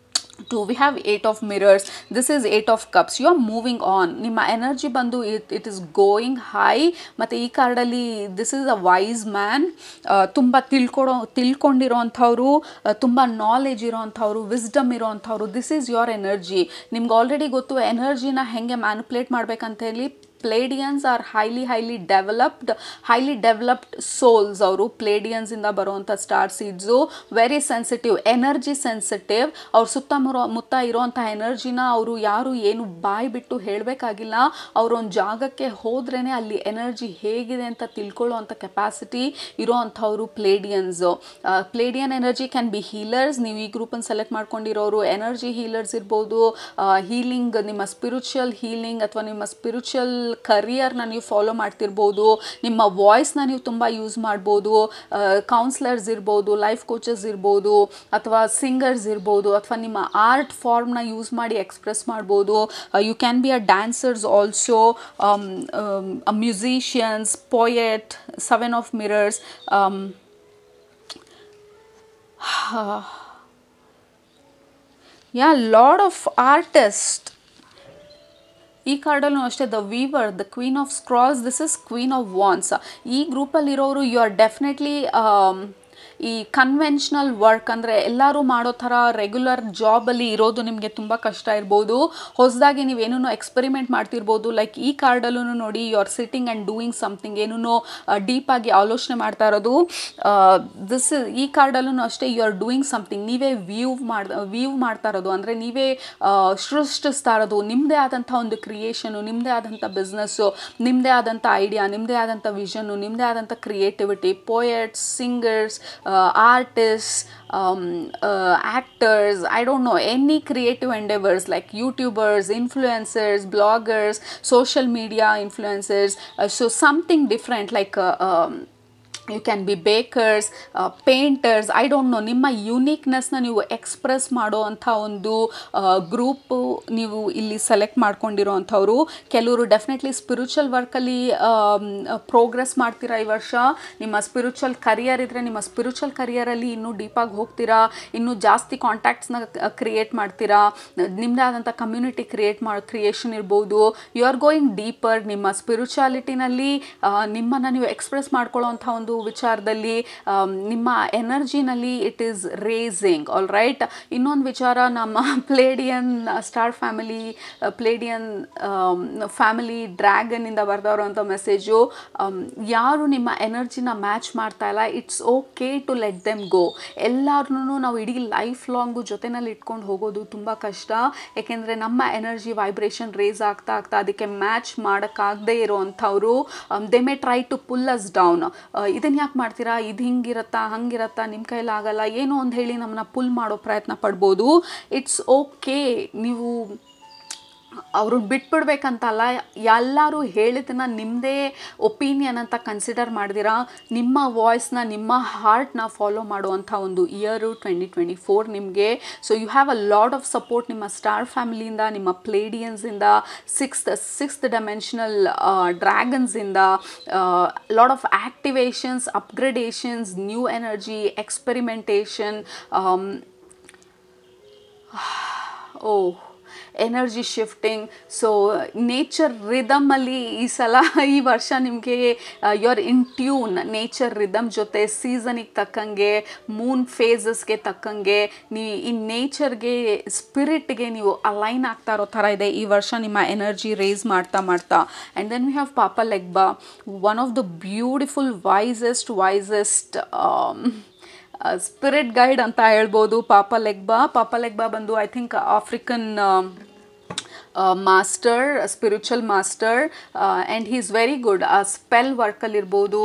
2 we have 8 of mirrors. This is 8 of cups. You are moving on. ನಿಮ್ಮ ಎನರ್ಜಿ ಬಂದು ಇಟ್ ಇಸ್ ಗೋಯಿಂಗ್ ಹೈ. ಮತ್ತು ಈ ಕಾರ್ಡಲ್ಲಿ this is a wise man. ತುಂಬ ತಿಳ್ಕೊಂಡಿರೋ ಅಂಥವ್ರು, ತುಂಬ ನಾಲೆಜ್ ಇರೋ ಅಂಥವ್ರು, ವಿಸ್ಡಮ್ ಇರೋ ಅಂಥವ್ರು. This is your energy. ನಿಮ್ಗೆ ಆಲ್ರೆಡಿ ಗೊತ್ತು ಎನರ್ಜಿನ ಹೆಂಗೆ ಮ್ಯಾನಿಪ್ಯುಲೇಟ್ ಮಾಡ್ಬೇಕಂತೇಳಿ. Pleiadians are highly developed souls. ಅವರು ಪ್ಲೇಡಿಯನ್ಸಿಂದ ಬರುವಂಥ star seeds very sensitive, energy sensitive. ಅವ್ರ ಸುತ್ತಮುತ್ತ ಇರೋವಂಥ ಎನರ್ಜಿನ ಅವರು ಯಾರು ಏನು ಬಾಯಿ ಬಿಟ್ಟು ಹೇಳಬೇಕಾಗಿಲ್ಲ. ಅವರೊಂದು ಜಾಗಕ್ಕೆ ಹೋದ್ರೇ ಅಲ್ಲಿ ಎನರ್ಜಿ ಹೇಗಿದೆ ಅಂತ ತಿಳ್ಕೊಳ್ಳೋ ಅಂಥ ಕೆಪಾಸಿಟಿ ಇರೋ ಅಂಥವರು ಪ್ಲೇಡಿಯನ್ಸು. ಪ್ಲೇಡಿಯನ್ ಎನರ್ಜಿ ಕ್ಯಾನ್ ಬಿ ಹೀಲರ್ಸ್. ನೀವು ಈ ಗ್ರೂಪನ್ನು ಸೆಲೆಕ್ಟ್ ಮಾಡ್ಕೊಂಡಿರೋರು ಎನರ್ಜಿ ಹೀಲರ್ಸ್ ಇರ್ಬೋದು. ಹೀಲಿಂಗ್, ನಿಮ್ಮ ಸ್ಪಿರಿಚುವಲ್ ಹೀಲಿಂಗ್ ಅಥವಾ ನಿಮ್ಮ ಸ್ಪಿರಿಚುವಲ್ ಕರಿಯರ್ನ ನೀವು ಫಾಲೋ ಮಾಡ್ತಿರ್ಬೋದು. ನಿಮ್ಮ ವಾಯ್ಸ್ನ ನೀವು ತುಂಬ ಯೂಸ್ ಮಾಡ್ಬೋದು. ಕೌನ್ಸ್ಲರ್ಸ್ ಇರ್ಬೋದು, ಲೈಫ್ ಕೋಚಸ್ ಇರ್ಬೋದು, ಅಥವಾ ಸಿಂಗರ್ಸ್ ಇರ್ಬೋದು, ಅಥವಾ ನಿಮ್ಮ ಆರ್ಟ್ ಫಾರ್ಮ್ನ ಯೂಸ್ ಮಾಡಿ ಎಕ್ಸ್ಪ್ರೆಸ್ ಮಾಡ್ಬೋದು. You can be a dancers also, musicians, poet. 7 of mirrors. Lot of artists. ಈ ಕಾರ್ಡಲ್ಲೂ ಅಷ್ಟೇ the weaver, the queen of scrolls. This is queen of wands. ಈ ಗ್ರೂಪಲ್ಲಿರೋರು ಯು ಆರ್ ಡೆಫಿನೆಟ್ಲಿ ಈ ಕನ್ವೆನ್ಷನಲ್ ವರ್ಕ್ ಅಂದರೆ ಎಲ್ಲರೂ ಮಾಡೋ ಥರ ರೆಗ್ಯುಲರ್ ಜಾಬಲ್ಲಿ ಇರೋದು ನಿಮಗೆ ತುಂಬ ಕಷ್ಟ ಇರ್ಬೋದು. ಹೊಸದಾಗಿ ನೀವೇನೋ ಎಕ್ಸ್ಪೆರಿಮೆಂಟ್ ಮಾಡ್ತಿರ್ಬೋದು. ಲೈಕ್ ಈ ಕಾರ್ಡಲ್ಲೂ ನೋಡಿ you are sitting and doing something, ಏನೋ ಡೀಪಾಗಿ ಆಲೋಚನೆ ಮಾಡ್ತಾ ಇರೋದು. ಈ ಕಾರ್ಡಲ್ಲೂ ಅಷ್ಟೇ ಯು ಆರ್ ಡೂಯಿಂಗ್ ಸಮಥಿಂಗ್. ನೀವೇ ವ್ಯೂ ಮಾಡ್ತಾ ಇರೋದು, ಅಂದರೆ ನೀವೇ ಸೃಷ್ಟಿಸ್ತಾ ಇರೋದು. ನಿಮ್ಮದೇ ಆದಂಥ ಒಂದು ಕ್ರಿಯೇಷನು, ನಿಮ್ಮದೇ ಆದಂಥ ಬಿಸ್ನೆಸ್ಸು, ನಿಮ್ಮದೇ ಆದಂಥ ಐಡಿಯಾ, ನಿಮ್ಮದೇ ಆದಂಥ ವಿಷನ್ನು, ನಿಮ್ಮದೇ ಆದಂಥ creativity. Poets, singers, artists, actors, I don't know, any creative endeavors like YouTubers, influencers, bloggers, social media influencers. So something different like you can be bakers, painters, I don't know. ನಿಮ್ಮ ಯುನೀಕ್ನೆಸ್ನ ನೀವು express ಮಾಡೋ ಅಂಥ ಒಂದು group ನೀವು ಇಲ್ಲಿ select ಮಾಡ್ಕೊಂಡಿರೋ ಅಂಥವ್ರು. ಕೆಲವರು ಡೆಫಿನೆಟ್ಲಿ ಸ್ಪಿರಿಚುವಲ್ ವರ್ಕಲ್ಲಿ ಪ್ರೋಗ್ರೆಸ್ ಮಾಡ್ತೀರಾ ಈ ವರ್ಷ. ನಿಮ್ಮ ಸ್ಪಿರಿಚುವಲ್ ಕರಿಯರ್ ಇದ್ದರೆ ನಿಮ್ಮ ಸ್ಪಿರಿಚುವಲ್ ಕರಿಯರಲ್ಲಿ ಇನ್ನೂ ಡೀಪಾಗಿ ಹೋಗ್ತೀರಾ, ಇನ್ನೂ ಜಾಸ್ತಿ ಕಾಂಟ್ಯಾಕ್ಟ್ಸ್ನ ಕ್ರಿಯೇಟ್ ಮಾಡ್ತೀರಾ. ನಿಮ್ಮದೇ ಆದಂಥ ಕಮ್ಯುನಿಟಿ ಕ್ರಿಯೇಷನ್ ಇರ್ಬೋದು. You are going deeper. ನಿಮ್ಮ ಸ್ಪಿರಿಚುಯಾಲಿಟಿನಲ್ಲಿ ನಿಮ್ಮನ್ನು ನೀವು ಎಕ್ಸ್ಪ್ರೆಸ್ ಮಾಡ್ಕೊಳ್ಳೋ ಅಂಥ ಒಂದು ವಿಚಾರದಲ್ಲಿ, ನಿಮ್ಮ ಎನರ್ಜಿನಲ್ಲಿ it is racing. All right. ಇನ್ನೊಂದು ವಿಚಾರ, ನಮ್ಮ ಪ್ಲೇಡಿಯನ್ ಸ್ಟಾರ್ ಪ್ಲೇಡಿಯನ್ ಫ್ಯಾಮಿಲಿ ಡ್ರ್ಯಾಗನ್ನಿಂದ ಬರ್ದವ್ರಂಥ ಮೆಸೇಜು, ಯಾರು ನಿಮ್ಮ ಎನರ್ಜಿನ ಮ್ಯಾಚ್ ಮಾಡ್ತಾ ಇಲ್ಲ, it's okay to let them go. ಎಲ್ಲರನ್ನೂ ನಾವು ಇಡೀ ಲೈಫ್ ಲಾಂಗು ಜೊತೆನಲ್ಲಿ ಇಟ್ಕೊಂಡು ಹೋಗೋದು ತುಂಬ ಕಷ್ಟ. ಏಕೆಂದರೆ ನಮ್ಮ ಎನರ್ಜಿ ವೈಬ್ರೇಷನ್ ರೇಸ್ ಆಗ್ತಾ ಅದಕ್ಕೆ ಮ್ಯಾಚ್ ಮಾಡೋಕ್ಕಾಗದೇ ಇರೋವಂಥವ್ರು they may try to pull us down. ಇದನ್ನು ಯಾಕೆ ಮಾಡ್ತೀರಾ, ಇದು ಹಿಂಗಿರತ್ತಾ ಹಂಗಿರತ್ತಾ, ನಿಮ್ಮ ಕೈಲಾಗಲ್ಲ, ಏನೋ ಒಂದು ಹೇಳಿ ನಮ್ಮನ್ನ ಪುಲ್ ಮಾಡೋ ಪ್ರಯತ್ನ ಪಡ್ಬೋದು. It's okay. ನೀವು ಅವ್ರನ್ನ ಬಿಟ್ಬಿಡ್ಬೇಕಂತಲ್ಲ, ಎಲ್ಲರೂ ಹೇಳಿದ್ದನ್ನು ನಿಮ್ಮದೇ ಒಪಿನಿಯನ್ ಅಂತ ಕನ್ಸಿಡರ್ ಮಾಡಿದಿರಾ ನಿಮ್ಮ ವಾಯ್ಸ್ನ, ನಿಮ್ಮ ಹಾರ್ಟ್ನ ಫಾಲೋ ಮಾಡುವಂಥ ಒಂದು ಇಯರು 2024 ನಿಮಗೆ. So you have a lot of support ನಿಮ್ಮ ಸ್ಟಾರ್ ಫ್ಯಾಮಿಲಿಯಿಂದ, ನಿಮ್ಮ ಪ್ಲೇಡಿಯನ್ಸಿಂದ, ಸಿಕ್ಸ್ತ್ ಡೈಮೆನ್ಷನಲ್ ಡ್ರ್ಯಾಗನ್ಸಿಂದ, lot of activations, upgradations, new energy, experimentation, energy shifting. So nature ರಿದಮಲ್ಲಿ ಈ ಸಲ ಈ ವರ್ಷ ನಿಮಗೆ you are in tune nature rhythm ಜೊತೆ, ಸೀಸನಿಗೆ ತಕ್ಕಂಗೆ, ಮೂನ್ ಫೇಸಸ್ಗೆ ತಕ್ಕಂಗೆ ಈ ನೇಚರ್ಗೆ, ಸ್ಪಿರಿಟ್ಗೆ ನೀವು ಅಲೈನ್ ಆಗ್ತಾ ಇರೋ ಥರ ಇದೆ ಈ ವರ್ಷ ನಿಮ್ಮ ಎನರ್ಜಿ ರೇಸ್ ಮಾಡ್ತಾ. And then we have Papa Legba, one of the beautiful wisest spirit guide ಅಂತ ಹೇಳ್ಬೋದು. ಪಾಪ ಲೆಗ್ಬಾ ಬಂದು I think African master, spiritual master, and he is very good. Spell ವರ್ಕಲ್ಲಿರ್ಬೋದು,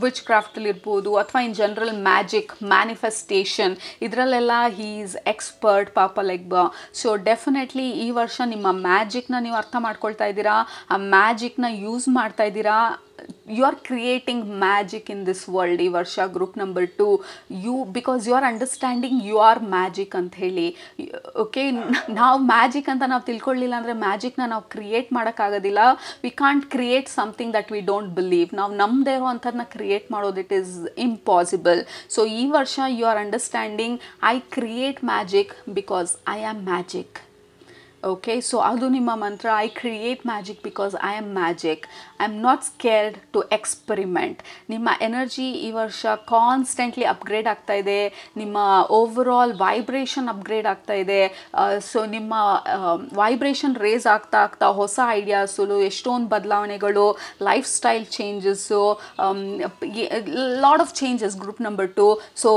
ವಿಚ್ ಕ್ರಾಫ್ಟಲ್ಲಿರ್ಬೋದು, ಅಥವಾ ಇನ್ ಜನರಲ್ ಮ್ಯಾಜಿಕ್, ಮ್ಯಾನಿಫೆಸ್ಟೇಷನ್, ಇದರಲ್ಲೆಲ್ಲ he is expert ಪಾಪ ಲೆಗ್ಬಾ. So definitely ಈ ವರ್ಷ ನಿಮ್ಮ ಮ್ಯಾಜಿಕ್ನ ನೀವು ಅರ್ಥ ಮಾಡ್ಕೊಳ್ತಾ ಇದ್ದೀರಾ, ಆ ಮ್ಯಾಜಿಕ್ನ ಯೂಸ್ ಮಾಡ್ತಾ ಇದ್ದೀರಾ. You are creating magic in this world ಈ ವರ್ಷ. Group number 2, because you are understanding you are magic ಅಂತ ಹೇಳಿ. ಓಕೆ, ನಾವು ಮ್ಯಾಜಿಕ್ ಅಂತ ನಾವು ತಿಳ್ಕೊಳ್ಳಿಲ್ಲ ಅಂದರೆ ಮ್ಯಾಜಿಕ್ನ ನಾವು ಕ್ರಿಯೇಟ್ ಮಾಡೋಕ್ಕಾಗೋದಿಲ್ಲ. We can't create something that we don't believe. ನಾವು ನಮ್ಮದೇ ಇರೋ ಅಂಥದ್ದನ್ನ ಕ್ರಿಯೇಟ್ ಮಾಡೋದು ಇಟ್ ಈಸ್ ಇಂಪಾಸಿಬಲ್. ಸೊ ಈ ವರ್ಷ you are understanding I create magic because I am magic. Okay, so ಅದು ನಿಮ್ಮ ಮಂತ್ರ. I create magic because I am magic. I am not scared to experiment. ನಿಮ್ಮ ಎನರ್ಜಿ ಈ ವರ್ಷ constantly upgrade ಆಗ್ತಾ ಇದೆ. ನಿಮ್ಮ ಓವರ್ ಆಲ್ ವೈಬ್ರೇಷನ್ ಅಪ್ಗ್ರೇಡ್ ಆಗ್ತಾ ಇದೆ. ಸೊ ನಿಮ್ಮ ವೈಬ್ರೇಷನ್ ರೇಸ್ ಆಗ್ತಾ ಹೊಸ ಐಡಿಯಾಸು, ಎಷ್ಟೊಂದು ಬದಲಾವಣೆಗಳು, life style changes, lot of changes. Group number 2. So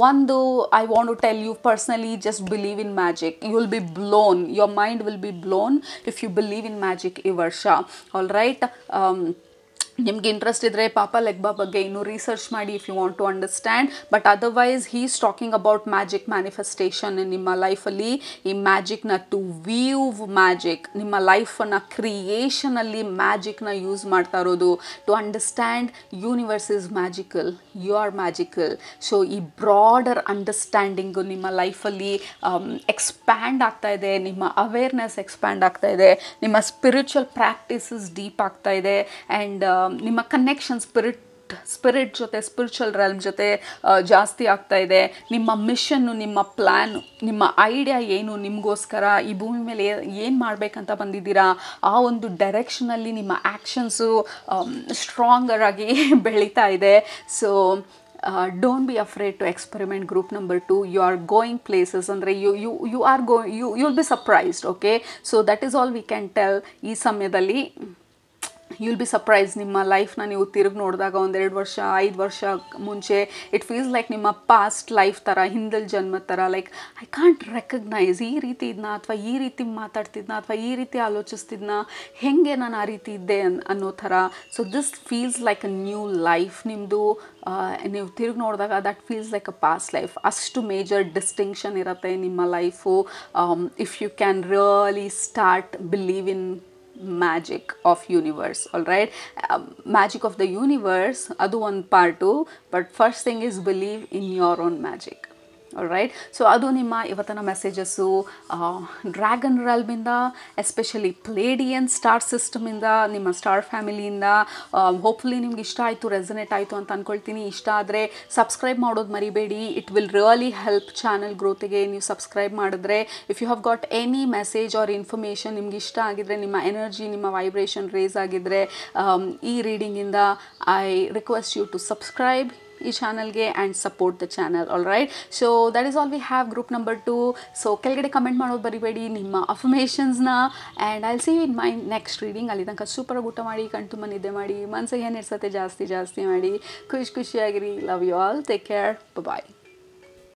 ಒಂದು I want to tell you personally, just believe in magic. You will be blown. Your mind will be blown if you believe in magic ಈ ವರ್ಷ. All right, ನಿಮ್ಗೆ interest ಇದ್ದರೆ ಪಾಪ ಲೆಗ್ಬಾ ಬಗ್ಗೆ ಇನ್ನೂ research ಮಾಡಿ if you want to understand. But otherwise he is talking about magic manifestation ನಿಮ್ಮ ಲೈಫಲ್ಲಿ. ಈ ಮ್ಯಾಜಿಕ್ನ ಟು ವೀವ್ ಮ್ಯಾಜಿಕ್, ನಿಮ್ಮ ಲೈಫನ್ನು ಕ್ರಿಯೇಷನಲ್ಲಿ ಮ್ಯಾಜಿಕ್ನ ಯೂಸ್ ಮಾಡ್ತಾ ಇರೋದು. To understand universe is magical, you are magical. So ಈ ಬ್ರಾಡರ್ ಅಂಡರ್ಸ್ಟ್ಯಾಂಡಿಂಗು ನಿಮ್ಮ ಲೈಫಲ್ಲಿ ಎಕ್ಸ್ಪ್ಯಾಂಡ್ ಆಗ್ತಾ ಇದೆ, ನಿಮ್ಮ ಅವೇರ್ನೆಸ್ ಎಕ್ಸ್ಪ್ಯಾಂಡ್ ಆಗ್ತಾ ಇದೆ, ನಿಮ್ಮ ಸ್ಪಿರಿಚುವಲ್ ಪ್ರಾಕ್ಟೀಸಸ್ ಡೀಪ್ ಆಗ್ತಾ ಇದೆ, ಆ್ಯಂಡ್ ನಿಮ್ಮ ಕನೆಕ್ಷನ್ ಸ್ಪಿರಿಟ್ ಜೊತೆ, ಸ್ಪಿರಿಚುವಲ್ ರೆಲ್ಮ್ ಜೊತೆ ಜಾಸ್ತಿ ಆಗ್ತಾ ಇದೆ. ನಿಮ್ಮ ಮಿಷನ್ನು, ನಿಮ್ಮ ಪ್ಲ್ಯಾನು, ನಿಮ್ಮ ಐಡಿಯಾ ಏನು, ನಿಮಗೋಸ್ಕರ ಈ ಭೂಮಿ ಮೇಲೆ ಏನು ಮಾಡಬೇಕಂತ ಬಂದಿದ್ದೀರಾ, ಆ ಒಂದು ಡೈರೆಕ್ಷನಲ್ಲಿ ನಿಮ್ಮ ಆ್ಯಕ್ಷನ್ಸು ಸ್ಟ್ರಾಂಗರ್ ಆಗಿ ಬೆಳೀತಾ ಇದೆ. So don't be afraid to experiment. Group number 2, you are going places, andre you'll be surprised. Okay, so that is all we can tell. Ee samayadalli you'll be surprised. ನಿಮ್ಮ ಲೈಫ್ನ ನೀವು ತಿರುಗಿ ನೋಡಿದಾಗ 1-2 ವರ್ಷ 5 ವರ್ಷ ಮುಂಚೆ ಇಟ್ ಫೀಲ್ಸ್ ಲೈಕ್ ನಿಮ್ಮ past life ಥರ, ಹಿಂದಲ್ ಜನ್ಮದ ಥರ. ಲೈಕ್ ಐ ಕಾಂಟ್ ರೆಕಗ್ನೈಸ್ ಈ ರೀತಿ ಇದನ್ನ, ಅಥವಾ ಈ ರೀತಿ ಮಾತಾಡ್ತಿದ್ನ, ಅಥವಾ ಈ ರೀತಿ ಆಲೋಚಿಸ್ತಿದ್ನ, ಹೆಂಗೆ ನಾನು ಆ ರೀತಿ ಇದ್ದೆ ಅನ್ನೋ ಥರ. So this feels like a new life ನಿಮ್ಮದು. ನೀವು ತಿರುಗಿ ನೋಡಿದಾಗ that feels like a past life. ಅಷ್ಟು ಮೇಜರ್ ಡಿಸ್ಟಿಂಕ್ಷನ್ ಇರುತ್ತೆ ನಿಮ್ಮ life. If you can really start believe in magic of universe. All right, magic of the universe adu one part too, but first thing is believe in your own magic. All right, so ಅದು ನಿಮ್ಮ ಇವತ್ತಿನ messages. Dragon ರೆಲ್ಮಿಂದ, especially ಪ್ಲೇಡಿಯನ್ star ಸಿಸ್ಟಮಿಂದ, ನಿಮ್ಮ star ಫ್ಯಾಮಿಲಿಯಿಂದ. Hopefully ನಿಮ್ಗೆ ಇಷ್ಟ ಆಯಿತು, resonate ಆಯಿತು ಅಂತ ಅಂದ್ಕೊಳ್ತೀನಿ. ಇಷ್ಟ ಆದರೆ ಸಬ್ಸ್ಕ್ರೈಬ್ ಮಾಡೋದು ಮರಿಬೇಡಿ. It will really help channel ಗ್ರೋತಿಗೆ ನೀವು ಸಬ್ಸ್ಕ್ರೈಬ್ ಮಾಡಿದ್ರೆ. If you have got any message or information ನಿಮ್ಗೆ ಇಷ್ಟ ಆಗಿದ್ರೆ, ನಿಮ್ಮ ಎನರ್ಜಿ, ನಿಮ್ಮ ವೈಬ್ರೇಷನ್ ರೇಸ್ ಆಗಿದ್ದರೆ, ಈ ರೀಡಿಂಗಿಂದ I request you to subscribe ಈ ಚಾನಲ್ಗೆ and support the channel. All right, so that is all we have. Group number 2. So ಕೆಳಗಡೆ ಕಮೆಂಟ್ ಮಾಡೋದು ಬರಿಬೇಡಿ ನಿಮ್ಮ ಅಫರ್ಮೇಷನ್ಸ್ನ. And I'll see you in my next reading. ಅಲ್ಲಿ ತನಕ ಸೂಪರಾಗಿ ಊಟ ಮಾಡಿ, ಕಣ್ತುಂಬ ನಿದ್ದೆ ಮಾಡಿ, ಮನಸ್ಸಿಗೆ ಏನು ಇರ್ಸತ್ತೆ ಜಾಸ್ತಿ ಮಾಡಿ, ಖುಷಿಯಾಗಿರಿ. Love you all, take care, bye.